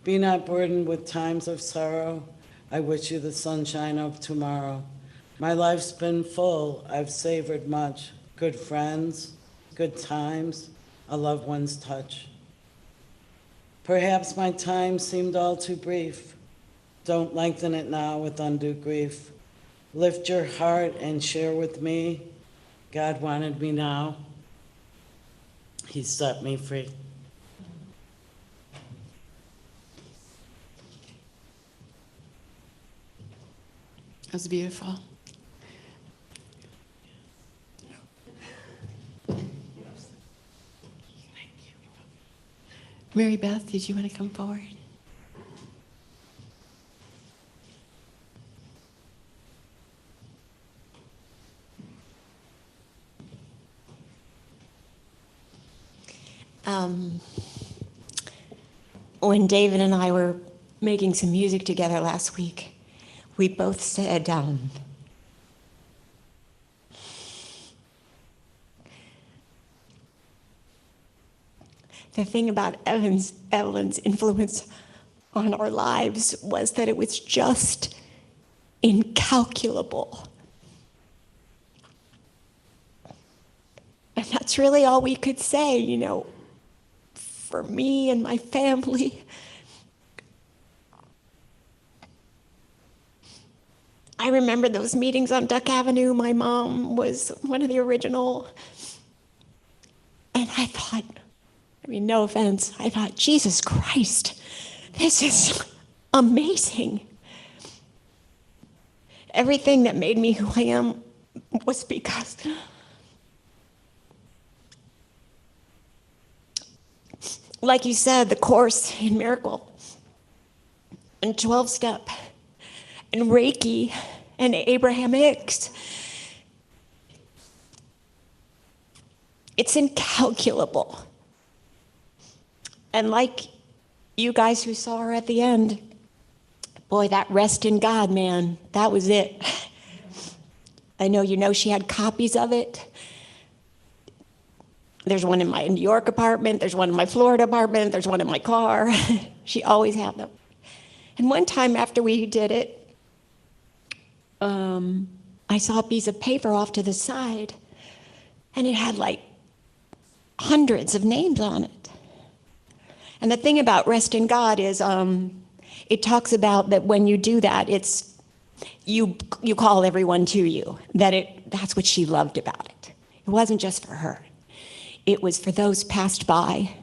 Be not burdened with times of sorrow. I wish you the sunshine of tomorrow. My life's been full, I've savored much. Good friends, good times, a loved one's touch. Perhaps my time seemed all too brief. Don't lengthen it now with undue grief. Lift your heart and share with me. God wanted me now. He set me free. That was beautiful. Mary Beth, did you want to come forward? When David and I were making some music together last week, we both said, the thing about Evelyn's influence on our lives was that it was just incalculable. And that's really all we could say, for me and my family. I remember those meetings on Duck Avenue. My mom was one of the original. And I thought, I mean, no offense, I thought, Jesus Christ, this is amazing. Everything that made me who I am was because like you said, the Course in Miracle and 12-step and Reiki and Abraham Hicks. It's incalculable. And like you guys who saw her at the end, boy, that rest in God, man, that was it. I know you know she had copies of it. There's one in my New York apartment, there's one in my Florida apartment, there's one in my car. She always had them. And one time after we did it, I saw a piece of paper off to the side, and it had like hundreds of names on it. And the thing about rest in God is it talks about that when you do that, it's you call everyone to you. That's what she loved about it. It wasn't just for her. It was for those passed by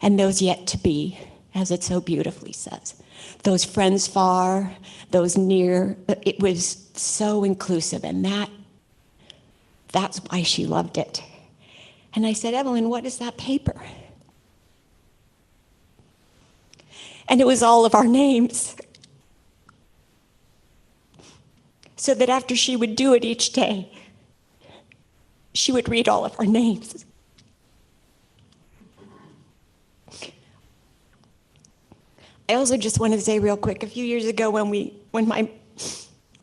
and those yet to be, as it so beautifully says. Those friends far, those near. It was so inclusive, and that's why she loved it. And I said, Evelyn, what is that paper? And it was all of our names. So that after she would do it each day, she would read all of our names. I also just want to say real quick, a few years ago when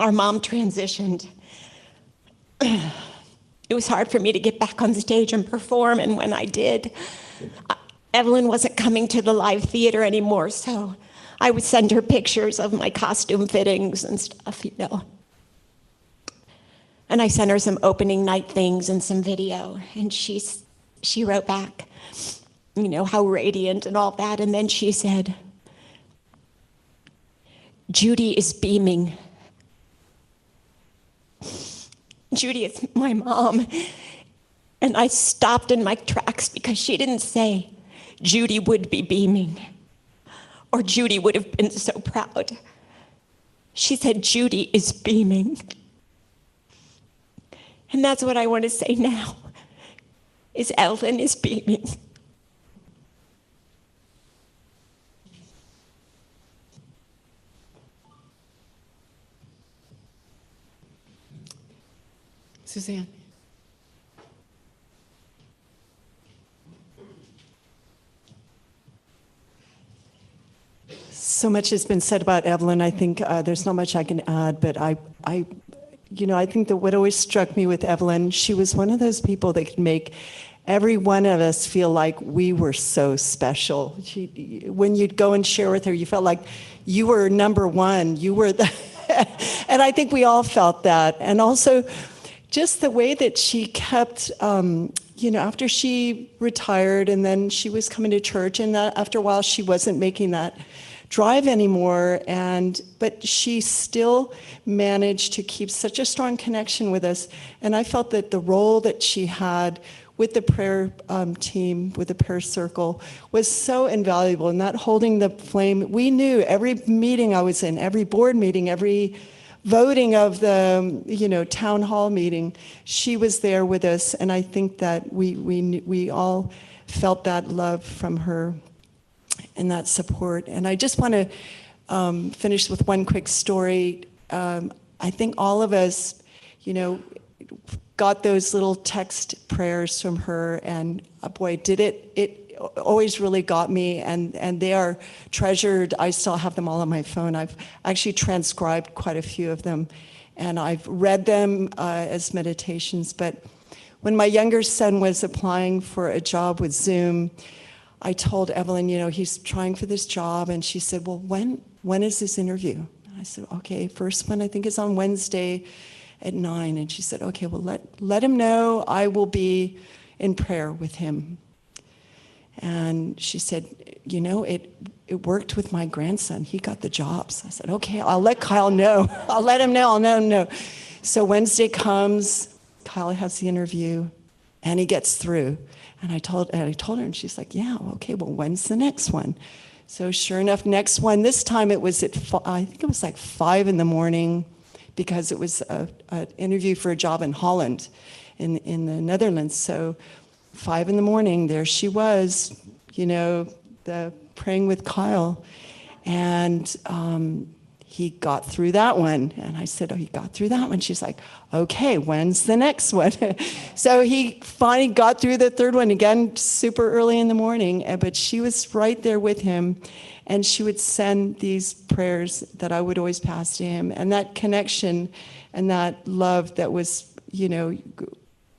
our mom transitioned, it was hard for me to get back on stage and perform, and when I did, Evelyn wasn't coming to the live theater anymore, so I would send her pictures of my costume fittings and stuff, you know. And I sent her some opening night things and some video, and she wrote back, you know, how radiant and all that, and then she said, Judy is beaming. Judy is my mom. And I stopped in my tracks because she didn't say Judy would be beaming or Judy would have been so proud. She said Judy is beaming. And that's what I want to say now, is Evelyn is beaming. Suzanne. So much has been said about Evelyn. I think there's not much I can add, but I think that what always struck me with Evelyn, she was one of those people that could make every one of us feel like we were so special. When you'd go and share with her, you felt like you were number one. You were the, and I think we all felt that. And also, just the way that she kept, after she retired and then she was coming to church, and after a while she wasn't making that drive anymore, but she still managed to keep such a strong connection with us. And I felt that the role that she had with the prayer team, with the prayer circle, was so invaluable. And that holding the flame, we knew every meeting I was in, every board meeting, every voting of the town hall meeting, she was there with us, and I think that we all felt that love from her and that support. And I just want to finish with one quick story. I think all of us, got those little text prayers from her, and boy, did it always really got me, and they are treasured. I still have them all on my phone. I've actually transcribed quite a few of them, and I've read them as meditations. But when my younger son was applying for a job with Zoom, I told Evelyn, he's trying for this job, and she said, well, when is this interview? And I said, okay, first one I think is on Wednesday at 9. And she said, okay, well, let him know I will be in prayer with him. And she said, you know, it worked with my grandson. He got the jobs. I said, okay, I'll let Kyle know. I'll let him know. So Wednesday comes, Kyle has the interview, and he gets through. And I told her, and she's like, yeah, okay, well, when's the next one? So sure enough, next one, this time it was I think it was like 5 a.m, because it was an interview for a job in Holland, in the Netherlands. So 5 a.m, there she was, you know, praying with Kyle. And he got through that one. And I said, oh, he got through that one. She's like, okay, when's the next one? So he finally got through the third one, again, super early in the morning. But she was right there with him. And she would send these prayers that I would always pass to him. And that connection and that love that was, you know,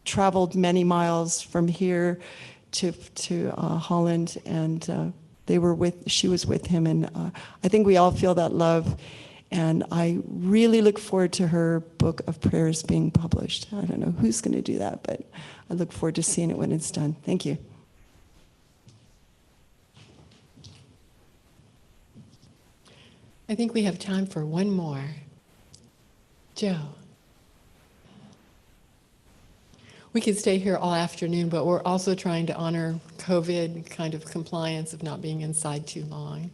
traveled many miles from here to Holland. And she was with him. And I think we all feel that love. And I really look forward to her book of prayers being published. I don't know who's going to do that, but I look forward to seeing it when it's done. Thank you. I think we have time for one more. Joe. We could stay here all afternoon, but we're also trying to honor COVID kind of compliance of not being inside too long.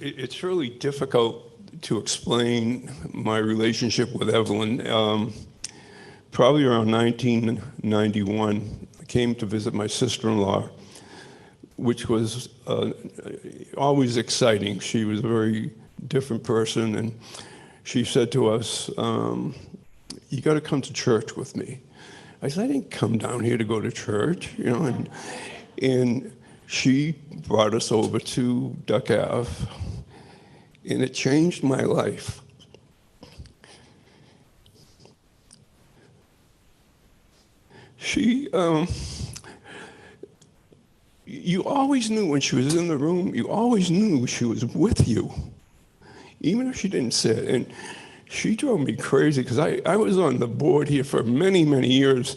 It's really difficult to explain my relationship with Evelyn. Probably around 1991, I came to visit my sister-in-law, which was always exciting. She was a very different person, and she said to us, you got to come to church with me. I said, I didn't come down here to go to church, you know, and she brought us over to Duck Ave, and it changed my life. She, you always knew when she was in the room, you always knew she was with you, even if she didn't say it. And she drove me crazy because I was on the board here for many, many years,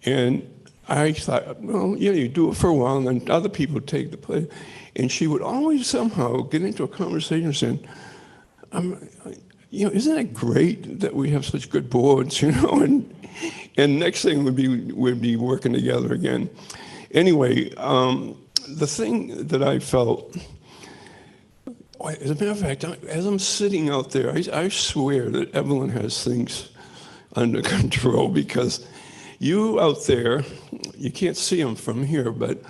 and I thought, well, yeah, you do it for a while, and then other people take the place. And she would always somehow get into a conversation saying, you know, isn't it great that we have such good boards, you know? And next thing we'd be working together again. Anyway, the thing that I felt, as a matter of fact, as I'm sitting out there, I swear that Evelyn has things under control, because you out there, you can't see them from here, but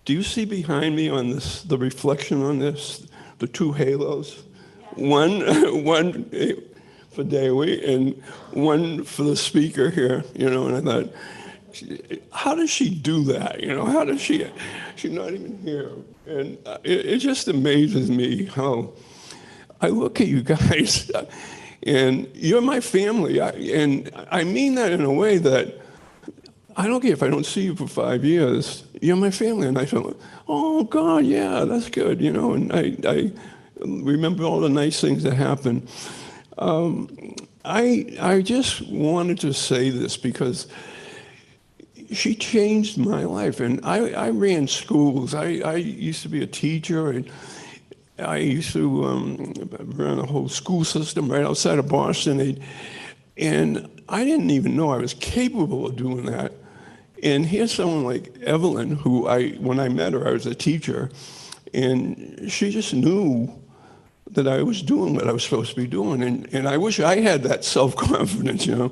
do you see behind me on this, the reflection on this, the two halos? One for Dewey and one for the speaker here, you know, and I thought, how does she do that? You know, how does she's not even here. And it just amazes me how I look at you guys and you're my family. And I mean that in a way that I don't care if I don't see you for 5 years, you're my family. And I thought, oh God, yeah, that's good, you know, and I remember all the nice things that happened. I just wanted to say this because she changed my life, and I ran schools. I used to be a teacher, and I used to run a whole school system right outside of Boston, and I didn't even know I was capable of doing that. And here's someone like Evelyn, who when I met her, I was a teacher, and she just knew that I was doing what I was supposed to be doing. And I wish I had that self-confidence, you know.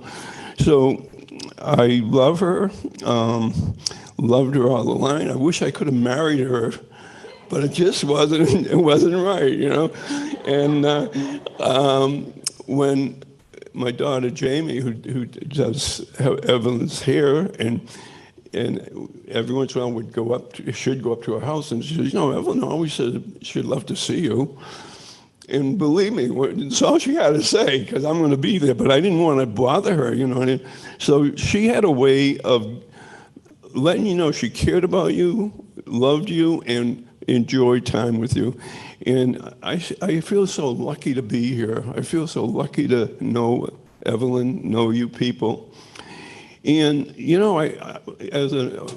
So I love her, loved her all the line. I wish I could have married her, but it just wasn't right, you know. And when my daughter Jamie, who does Evelyn's hair, and every once in a while should go up to her house, and she says, you know, Evelyn always says she'd love to see you. And believe me, it's all she had to say, because I'm going to be there, but I didn't want to bother her, you know. So she had a way of letting you know she cared about you, loved you, and enjoyed time with you. And I feel so lucky to be here. I feel so lucky to know Evelyn, know you people. And, you know, as a,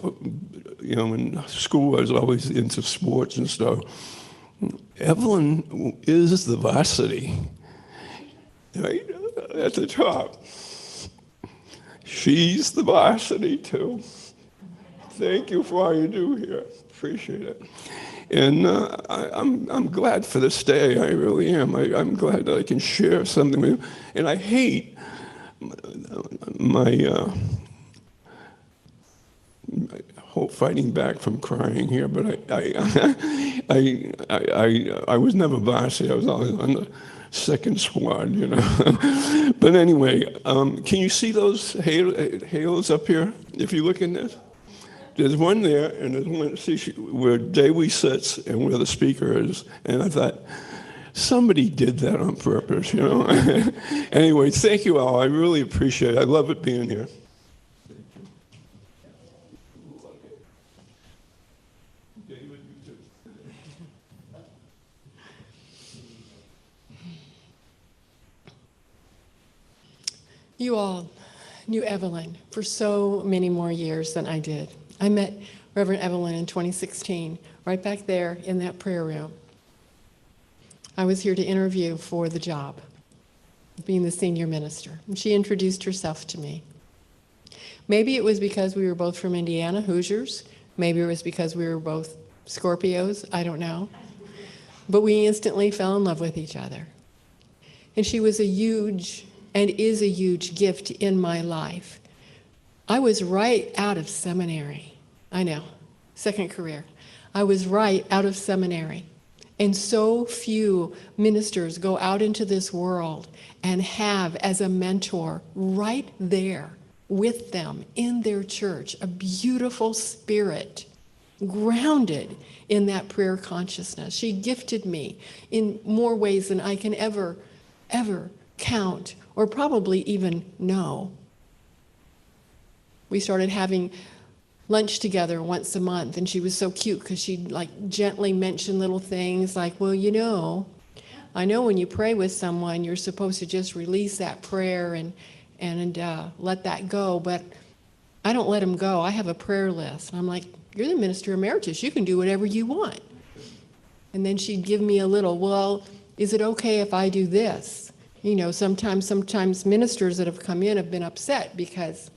you know, in school, I was always into sports and stuff. Evelyn is the varsity, right at the top. She's the varsity, too. Thank you for all you do here. Appreciate it. And I'm glad for this day. I really am. I'm glad that I can share something with you. And I hate my whole fighting back from crying here, but I was never varsity. I was always on the second squad, you know. But anyway, can you see those halos up here? If you look in this, there's one there, and there's one. See where Dewey sits and where the speaker is. And I thought, somebody did that on purpose, you know. Anyway, thank you all. I really appreciate it. I love it being here. You all knew Evelyn for so many more years than I did. I met Reverend Evelyn in 2016, right back there in that prayer room. I was here to interview for the job, being the senior minister, and she introduced herself to me. Maybe it was because we were both from Indiana, Hoosiers. Maybe it was because we were both Scorpios, I don't know. But we instantly fell in love with each other. And she was a huge and is a huge gift in my life. I was right out of seminary. I know, second career. I was right out of seminary. And so few ministers go out into this world and have as a mentor right there with them in their church a beautiful spirit grounded in that prayer consciousness. She gifted me in more ways than I can ever count or probably even know. We started having lunch together once a month, and she was so cute because she'd like gently mention little things like, well, you know, I know when you pray with someone, you're supposed to just release that prayer and let that go, but I don't let them go. I have a prayer list. And I'm like, you're the minister emeritus. You can do whatever you want. And then she'd give me a little, well, is it okay if I do this? You know, sometimes ministers that have come in have been upset because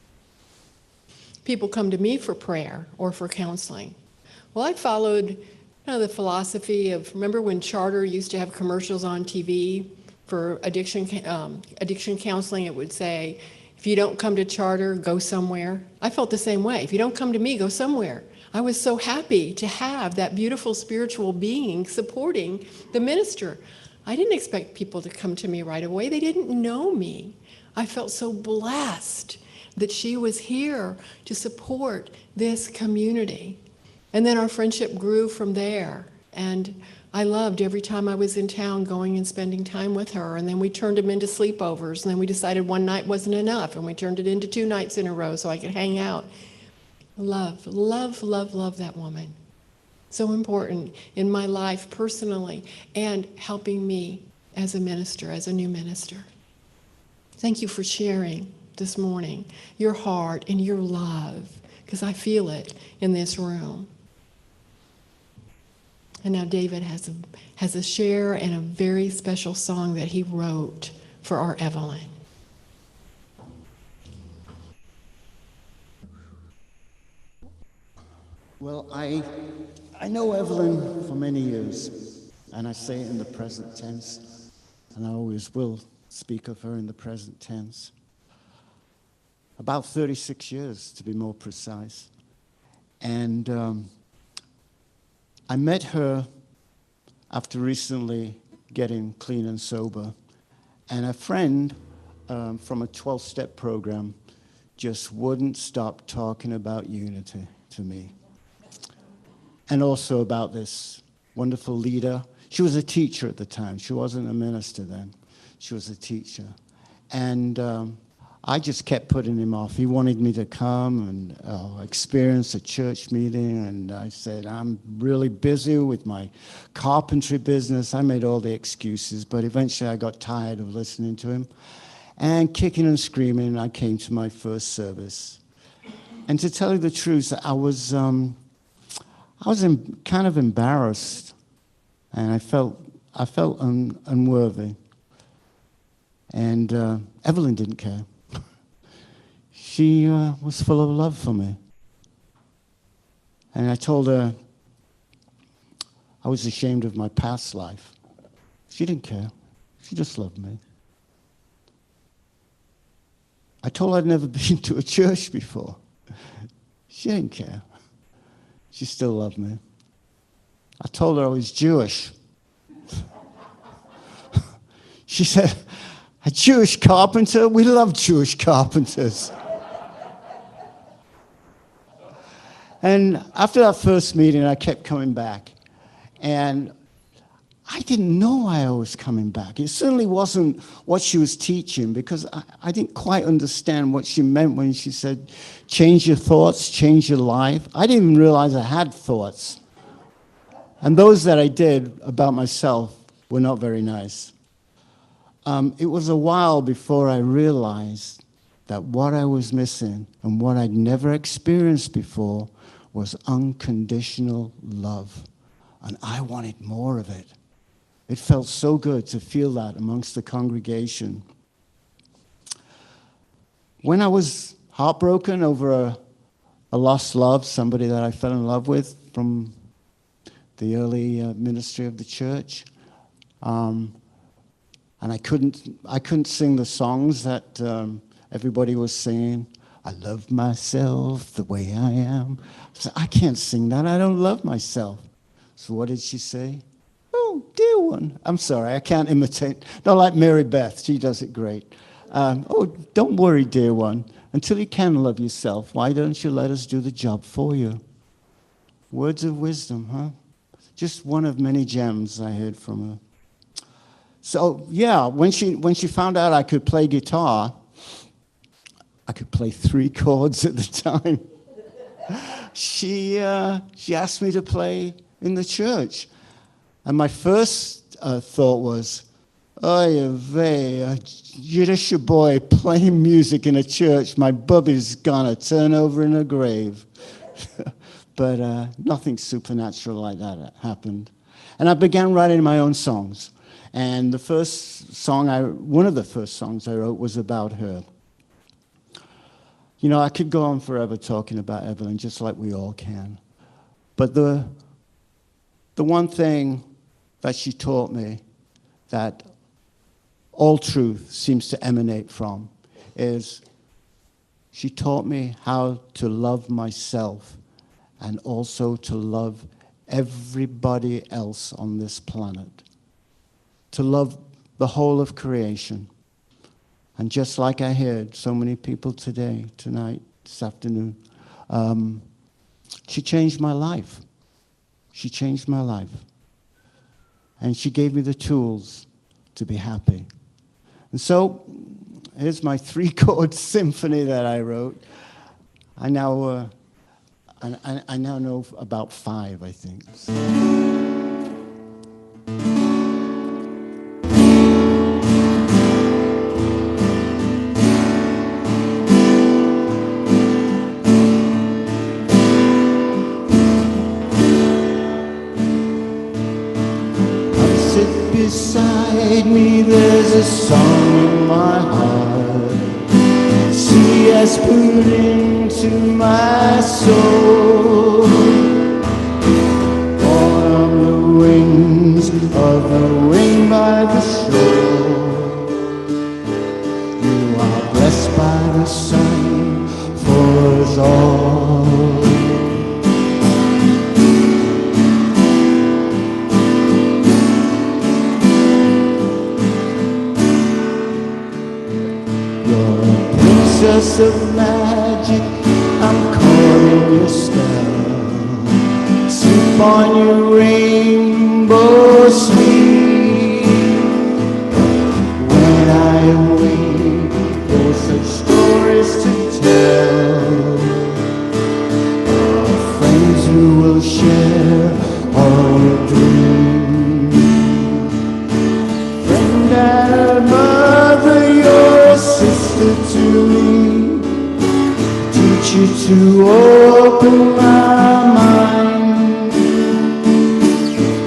people come to me for prayer or for counseling. Well, I followed the philosophy of, remember when Charter used to have commercials on TV for addiction counseling? It would say, if you don't come to Charter, go somewhere. I felt the same way. If you don't come to me, go somewhere. I was so happy to have that beautiful spiritual being supporting the minister. I didn't expect people to come to me right away. They didn't know me. I felt so blessed that she was here to support this community. And then our friendship grew from there. And I loved every time I was in town going and spending time with her. And then we turned them into sleepovers. And then we decided one night wasn't enough. And we turned it into 2 nights in a row so I could hang out. Love that woman. So important in my life personally and helping me as a minister, as a new minister. Thank you for sharing this morning your heart and your love, because I feel it in this room. And now David has a share and a very special song that he wrote for our Evelyn. Well, I know Evelyn for many years, and I say it in the present tense, and I always will speak of her in the present tense. About 36 years, to be more precise. And I met her after recently getting clean and sober, and a friend from a 12-step program just wouldn't stop talking about unity to me. And also about this wonderful leader. She was a teacher at the time. She wasn't a minister then. She was a teacher. And I just kept putting him off. He wanted me to come and experience a church meeting, and I said, I'm really busy with my carpentry business. I made all the excuses, but eventually I got tired of listening to him. And kicking and screaming, I came to my first service. And to tell you the truth, I was kind of embarrassed, and I felt unworthy. And Evelyn didn't care. She was full of love for me. And I told her I was ashamed of my past life. She didn't care. She just loved me. I told her I'd never been to a church before. She didn't care. She still loved me. I told her I was Jewish. She said, a Jewish carpenter? We love Jewish carpenters. And after that first meeting, I kept coming back. And I didn't know why I was coming back. It certainly wasn't what she was teaching, because I didn't quite understand what she meant when she said, change your thoughts, change your life. I didn't even realize I had thoughts. And those that I did about myself were not very nice. It was a while before I realized that what I was missing and what I'd never experienced before was unconditional love. And I wanted more of it. It felt so good to feel that amongst the congregation. When I was heartbroken over a lost love, somebody that I fell in love with from the early ministry of the church, and I couldn't sing the songs that everybody was singing. I love myself the way I am. I said, I can't sing that. I don't love myself. So what did she say? Oh, dear one. I'm sorry, I can't imitate. Not like Mary Beth. She does it great. Oh, don't worry, dear one. Until you can love yourself, why don't you let us do the job for you? Words of wisdom, huh? Just one of many gems I heard from her. So, yeah, when she found out I could play guitar, I could play 3 chords at the time. She asked me to play in the church. And my first thought was, oy vey, you're just your boy playing music in a church. My bubby's gonna turn over in a grave. But nothing supernatural like that happened. And I began writing my own songs. And the first song, one of the first songs I wrote was about her. You know, I could go on forever talking about Evelyn, just like we all can. But the one thing that she taught me that all truth seems to emanate from is she taught me how to love myself and also to love everybody else on this planet, to love the whole of creation. And just like I heard so many people tonight, this afternoon, she changed my life. She changed my life. And she gave me the tools to be happy. And so, here's my 3-chord symphony that I wrote. I now know about 5, I think. Beside me there's a song in my heart she has put into my soul. On the wings of the wind by the shore, you are blessed by the sun for us all. Princess of magic, I'm caught in your spell. Sleep on your rainbow sweet. When I awake, you're such you to open my mind.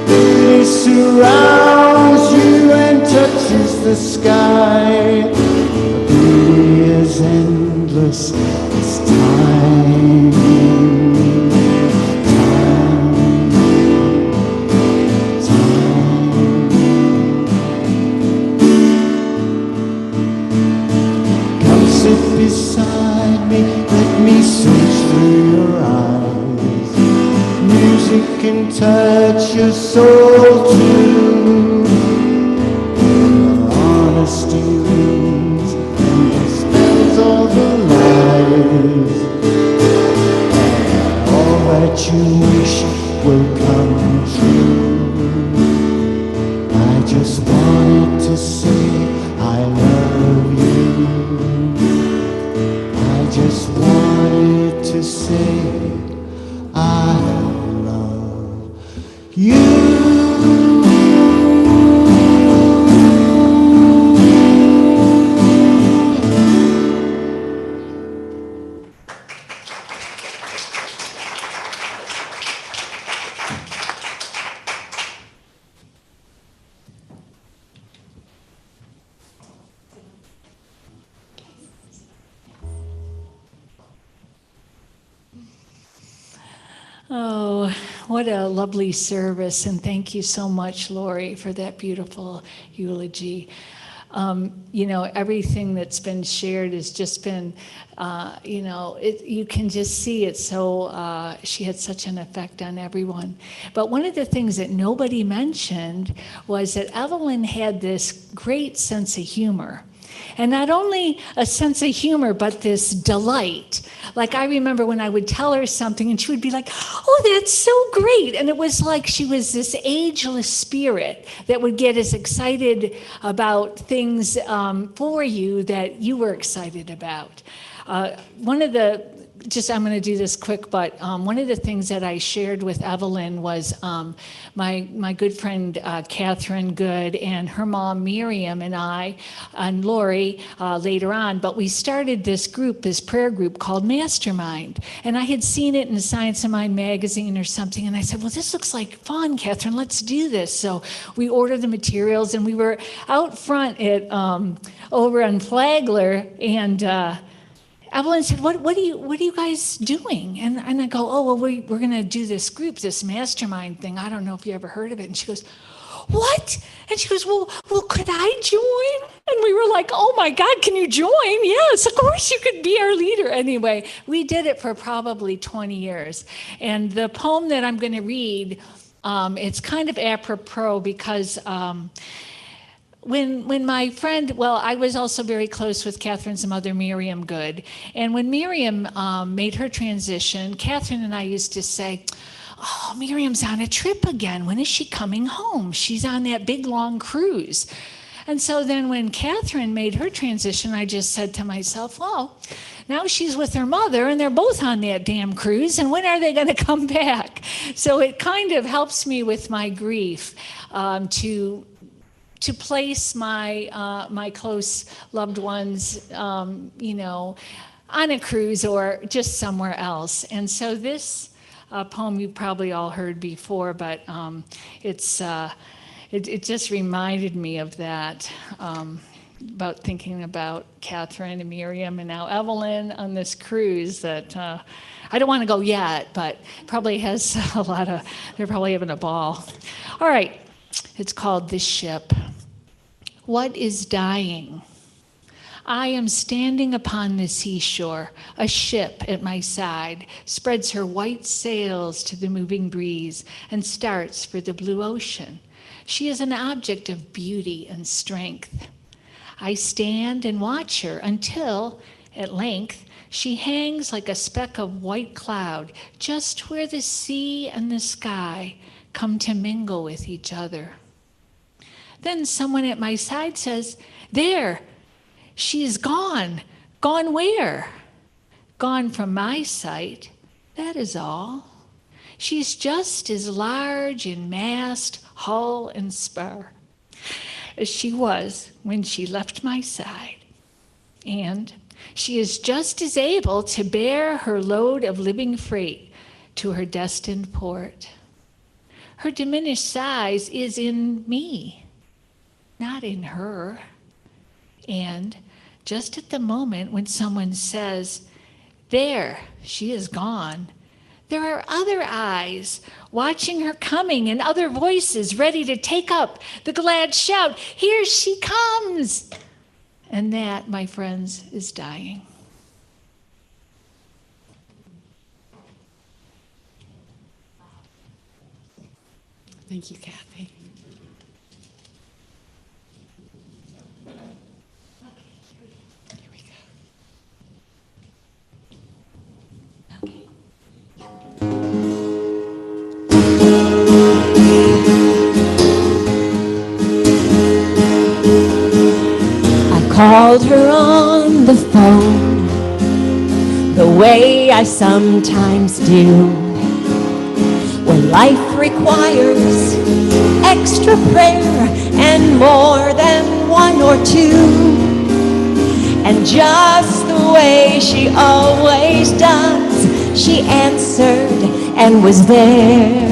Beauty surrounds you and touches the sky. Beauty is endless, it's time. Sit beside me, let me search through your eyes. Music can touch your soul too. Honesty wins and dispels all the lies. All that you wish will come true. I just wanted to say I love you. Just wanted to say I love you. Oh, what a lovely service, and thank you so much, Lori, for that beautiful eulogy. Everything that's been shared has just been, you can just see it. So she had such an effect on everyone. But one of the things that nobody mentioned was that Evelyn had this great sense of humor. And not only a sense of humor, but this delight. Like I remember when I would tell her something and she would be like, oh, that's so great. And it was like she was this ageless spirit that would get as excited about things for you that you were excited about. I'm going to do this quick, but one of the things that I shared with Evelyn was my good friend Catherine Good and her mom Miriam and I and Lori later on, but we started this prayer group called Mastermind. And I had seen it in Science of Mind magazine or something, and I said, well, this looks like fun, Catherine, let's do this. So we ordered the materials, and we were out front at over on Flagler, and Evelyn said, what are you guys doing? And I go, oh, well, we're going to do this group, this mastermind thing. I don't know if you ever heard of it. And she goes, what? And she goes, well, could I join? And we were like, oh my God, can you join? Yes, of course you could be our leader. Anyway, we did it for probably 20 years. And the poem that I'm going to read, it's kind of apropos because when my friend, I was also very close with Catherine's mother, Miriam Good. And when Miriam made her transition, Catherine and I used to say, oh, Miriam's on a trip again. When is she coming home? She's on that big, long cruise. And so then when Catherine made her transition, I just said to myself, well, now she's with her mother and they're both on that damn cruise. And when are they going to come back? So it kind of helps me with my grief to place my close loved ones, on a cruise or just somewhere else. And so this poem you've probably all heard before, but it just reminded me of that, about thinking about Catherine and Miriam and now Evelyn on this cruise that I don't want to go yet, but probably has they're probably having a ball. All right. It's called The Ship. What is dying? I am standing upon the seashore. A ship at my side spreads her white sails to the moving breeze and starts for the blue ocean. She is an object of beauty and strength. I stand and watch her until, at length, she hangs like a speck of white cloud just where the sea and the sky come to mingle with each other. Then someone at my side says, there, she is gone. Gone where? Gone from my sight, that is all. She's just as large in mast, hull, and spar as she was when she left my side. And She is just as able to bear her load of living freight to her destined port. Her diminished size is in me, not in her. And just at the moment when someone says, "There, she is gone," there are other eyes watching her coming and other voices ready to take up the glad shout, "Here she comes!" And that, my friends, is dying. Thank you, Kathy. Here we go. Called her on the phone the way I sometimes do when life requires extra prayer and more than one or two. And just the way she always does, she answered and was there.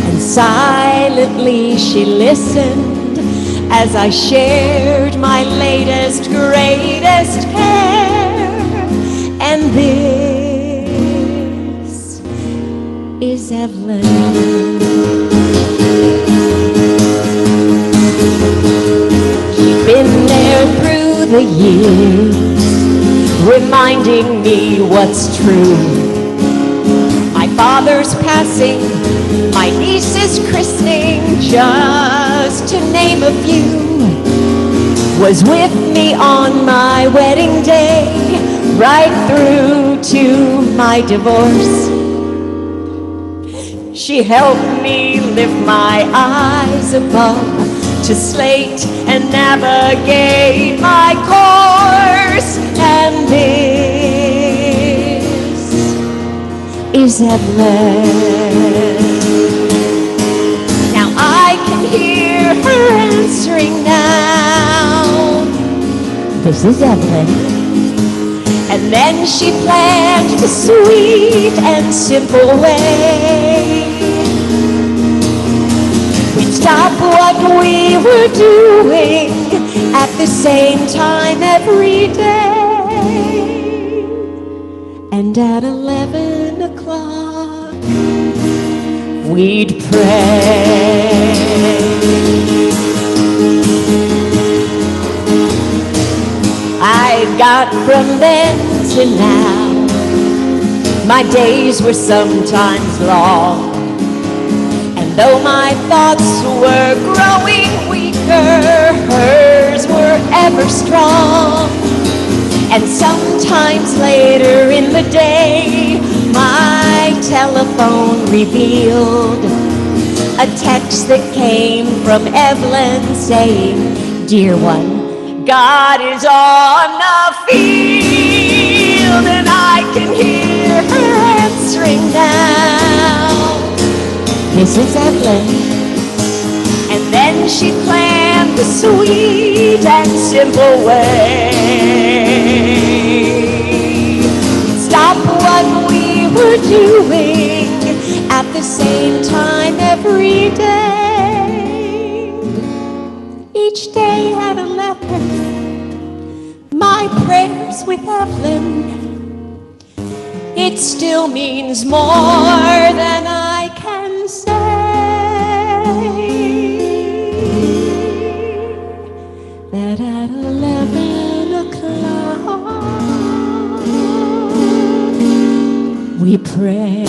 And silently she listened as I shared my latest, greatest care. And this is Evelyn. She's been there through the years, reminding me what's true. My father's passing, my niece's christening, just to name a few, was with me on my wedding day, right through to my divorce. She helped me lift my eyes above to slate and navigate my course. And this is Evelyn. Now I can hear her answering now. This is Evelyn. And then she planned the sweet and simple way. We'd stop what we were doing at the same time every day. And at 11 o'clock, we'd pray. I got from then to now, my days were sometimes long. And though my thoughts were growing weaker, hers were ever strong. And sometimes later in the day, my telephone revealed a text that came from Evelyn saying, "Dear one, God is on the field." And I can hear her answering now. This is Evelyn. And then she planned the sweet and simple way. Stop what we were doing at the same time every day. Each day at 11, my prayers with Evelyn, it still means more than I can say. That at 11 o'clock we pray.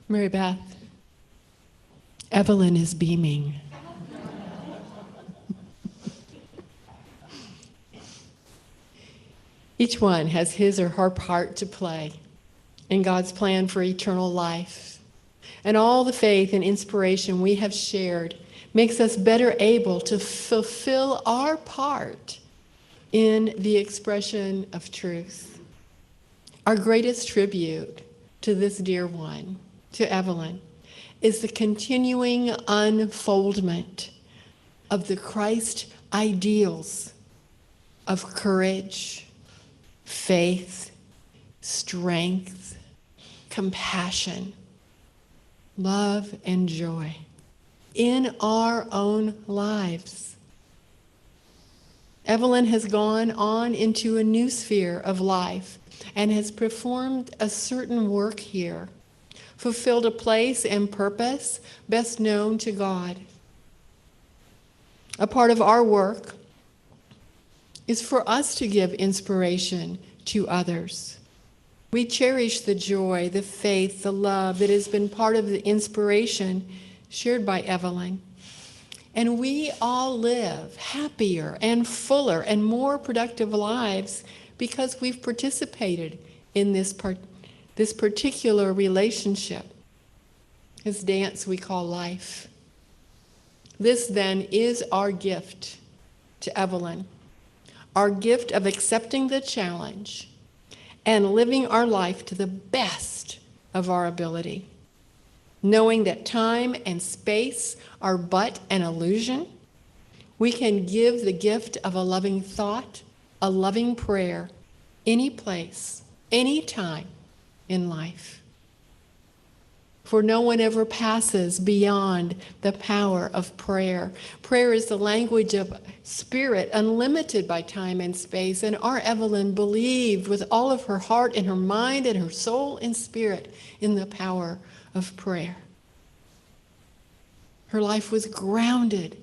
Mary Beth, Evelyn is beaming. Each one has his or her part to play in God's plan for eternal life. And all the faith and inspiration we have shared makes us better able to fulfill our part in the expression of truth. Our greatest tribute to this dear one, to Evelyn, is the continuing unfoldment of the Christ ideals of courage, faith, strength, compassion, love, and joy in our own lives. Evelyn has gone on into a new sphere of life and has performed a certain work here, fulfilled a place and purpose best known to God. A part of our work is for us to give inspiration to others. We cherish the joy, the faith, the love that has been part of the inspiration shared by Evelyn. And we all live happier and fuller and more productive lives because we've participated in this particular relationship, this dance we call life. This then is our gift to Evelyn, our gift of accepting the challenge and living our life to the best of our ability, knowing that time and space are but an illusion. We can give the gift of a loving thought, a loving prayer, any place, any time in life. For no one ever passes beyond the power of prayer. Prayer is the language of spirit, unlimited by time and space. And our Evelyn believed with all of her heart and her mind and her soul and spirit in the power of prayer. Her life was grounded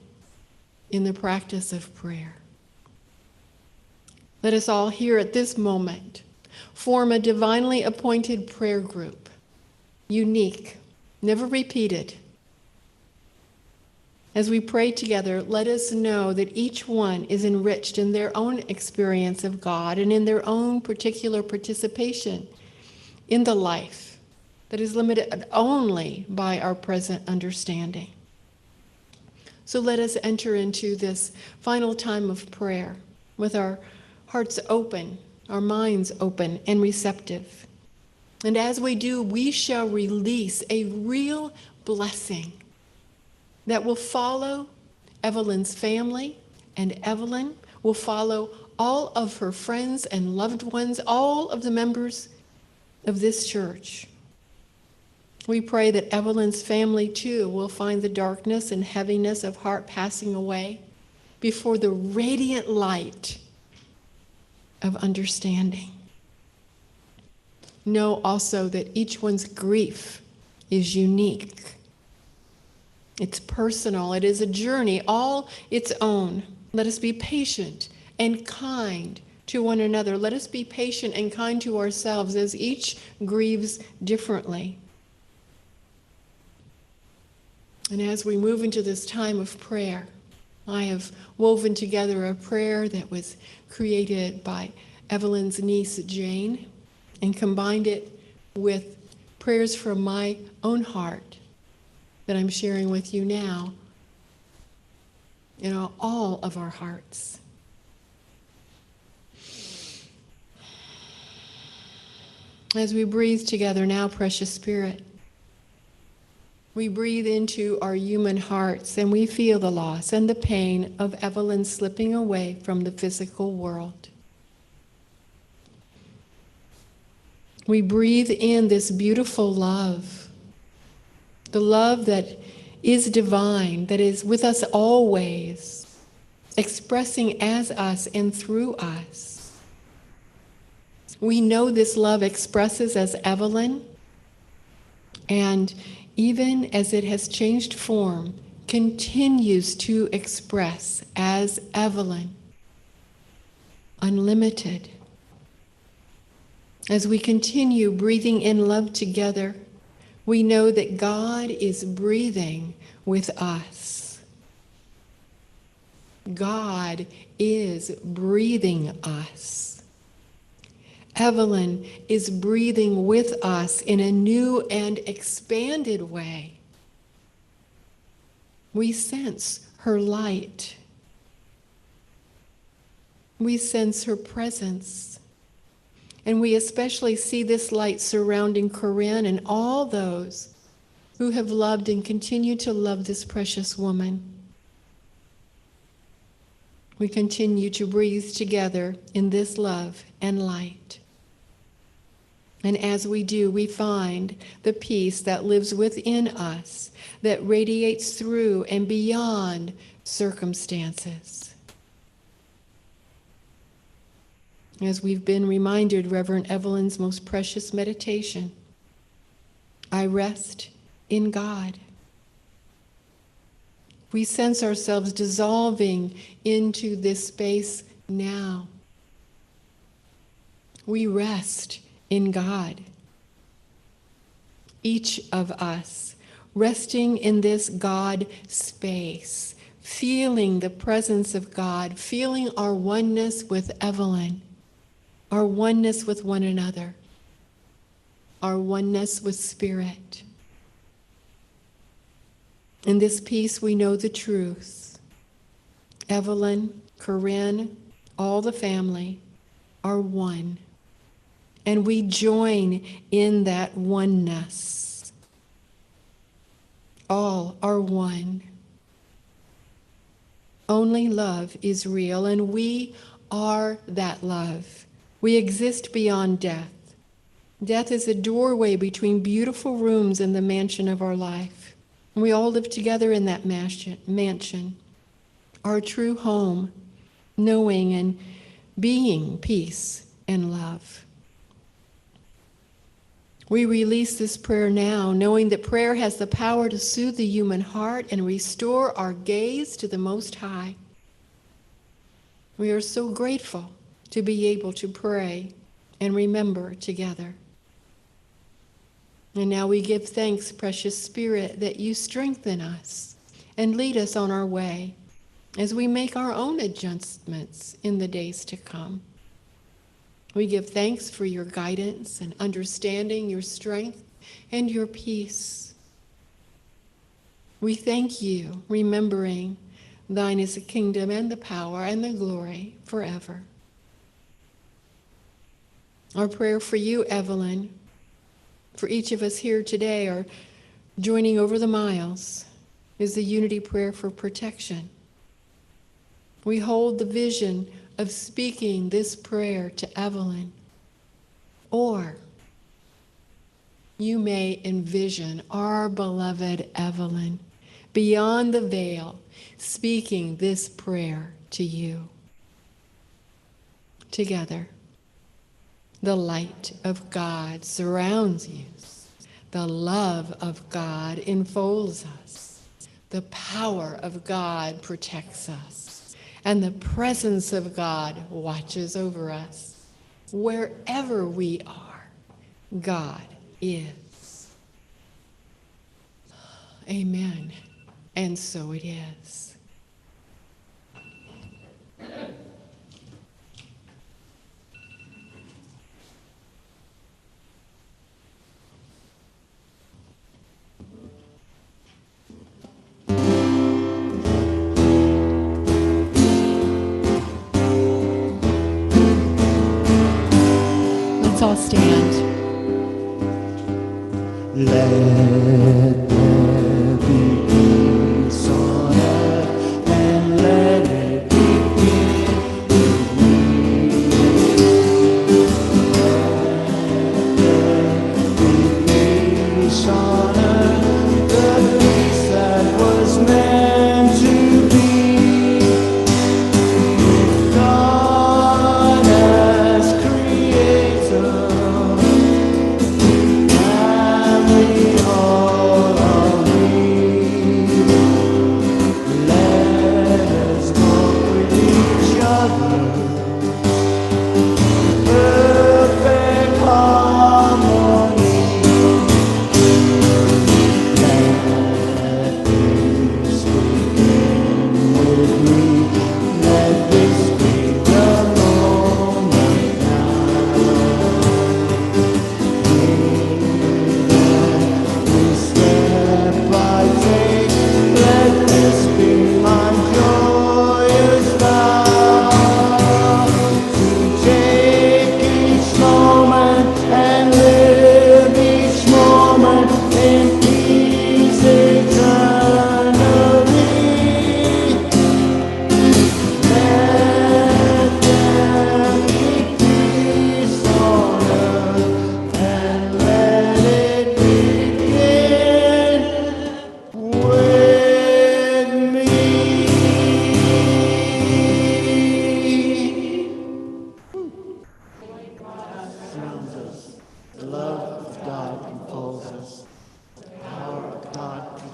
in the practice of prayer. Let us all here at this moment form a divinely appointed prayer group, unique, never repeated. As we pray together, let us know that each one is enriched in their own experience of God and in their own particular participation in the life that is limited only by our present understanding. So let us enter into this final time of prayer with our hearts open, our minds open and receptive. And as we do, we shall release a real blessing that will follow Evelyn's family, and Evelyn will follow all of her friends and loved ones, all of the members of this church. We pray that Evelyn's family, too, will find the darkness and heaviness of heart passing away before the radiant light of understanding. Know also that each one's grief is unique. It's personal. It is a journey all its own. Let us be patient and kind to one another. Let us be patient and kind to ourselves as each grieves differently. And as we move into this time of prayer, I have woven together a prayer that was created by Evelyn's niece, Jane, and combined it with prayers from my own heart that I'm sharing with you now in all of our hearts. As we breathe together now, precious Spirit, we breathe into our human hearts and we feel the loss and the pain of Evelyn slipping away from the physical world. We breathe in this beautiful love, the love that is divine, that is with us always, expressing as us and through us. We know this love expresses as Evelyn, and even as it has changed form, continues to express as Evelyn, unlimited. As we continue breathing in love together, we know that God is breathing with us. God is breathing us. Evelyn is breathing with us in a new and expanded way. We sense her light. We sense her presence. And we especially see this light surrounding Corinne and all those who have loved and continue to love this precious woman. We continue to breathe together in this love and light. And as we do, we find the peace that lives within us, that radiates through and beyond circumstances. As we've been reminded, Reverend Evelyn's most precious meditation, I rest in God. We sense ourselves dissolving into this space now. We rest in God. Each of us resting in this God space, feeling the presence of God, feeling our oneness with Evelyn, our oneness with one another, our oneness with Spirit. In this peace, we know the truth. Evelyn, Corinne, all the family are one. And we join in that oneness. All are one. Only love is real, and we are that love. We exist beyond death. Death is a doorway between beautiful rooms in the mansion of our life. And we all live together in that mansion, our true home, knowing and being peace and love. We release this prayer now, knowing that prayer has the power to soothe the human heart and restore our gaze to the Most High. We are so grateful to be able to pray and remember together. And now we give thanks, precious Spirit, that you strengthen us and lead us on our way as we make our own adjustments in the days to come. We give thanks for your guidance and understanding, your strength, and your peace. We thank you, remembering thine is the kingdom and the power and the glory forever. Our prayer for you, Evelyn, for each of us here today or joining over the miles, is the unity prayer for protection. We hold the vision of speaking this prayer to Evelyn, or you may envision our beloved Evelyn beyond the veil speaking this prayer to you. Together, the light of God surrounds you. The love of God enfolds us. The power of God protects us. And the presence of God watches over us. Wherever we are, God is. Amen. And so it is. Let's all stand. Let there be peace on earth, and let it begin with me. Let there be peace on earth, the peace that was meant to be. With God as creator, and we all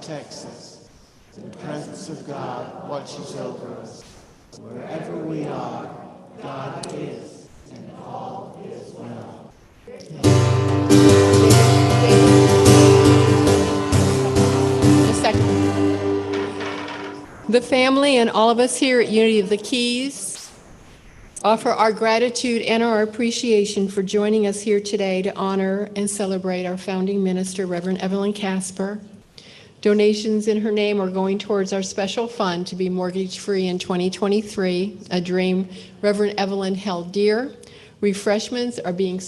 protects us. The presence of God watches over us. Wherever we are, God is, and all is well. A second. The family and all of us here at Unity of the Keys offer our gratitude and our appreciation for joining us here today to honor and celebrate our founding minister, Reverend Evelyn Casper. Donations in her name are going towards our special fund to be mortgage-free in 2023, a dream Reverend Evelyn held dear. Refreshments are being served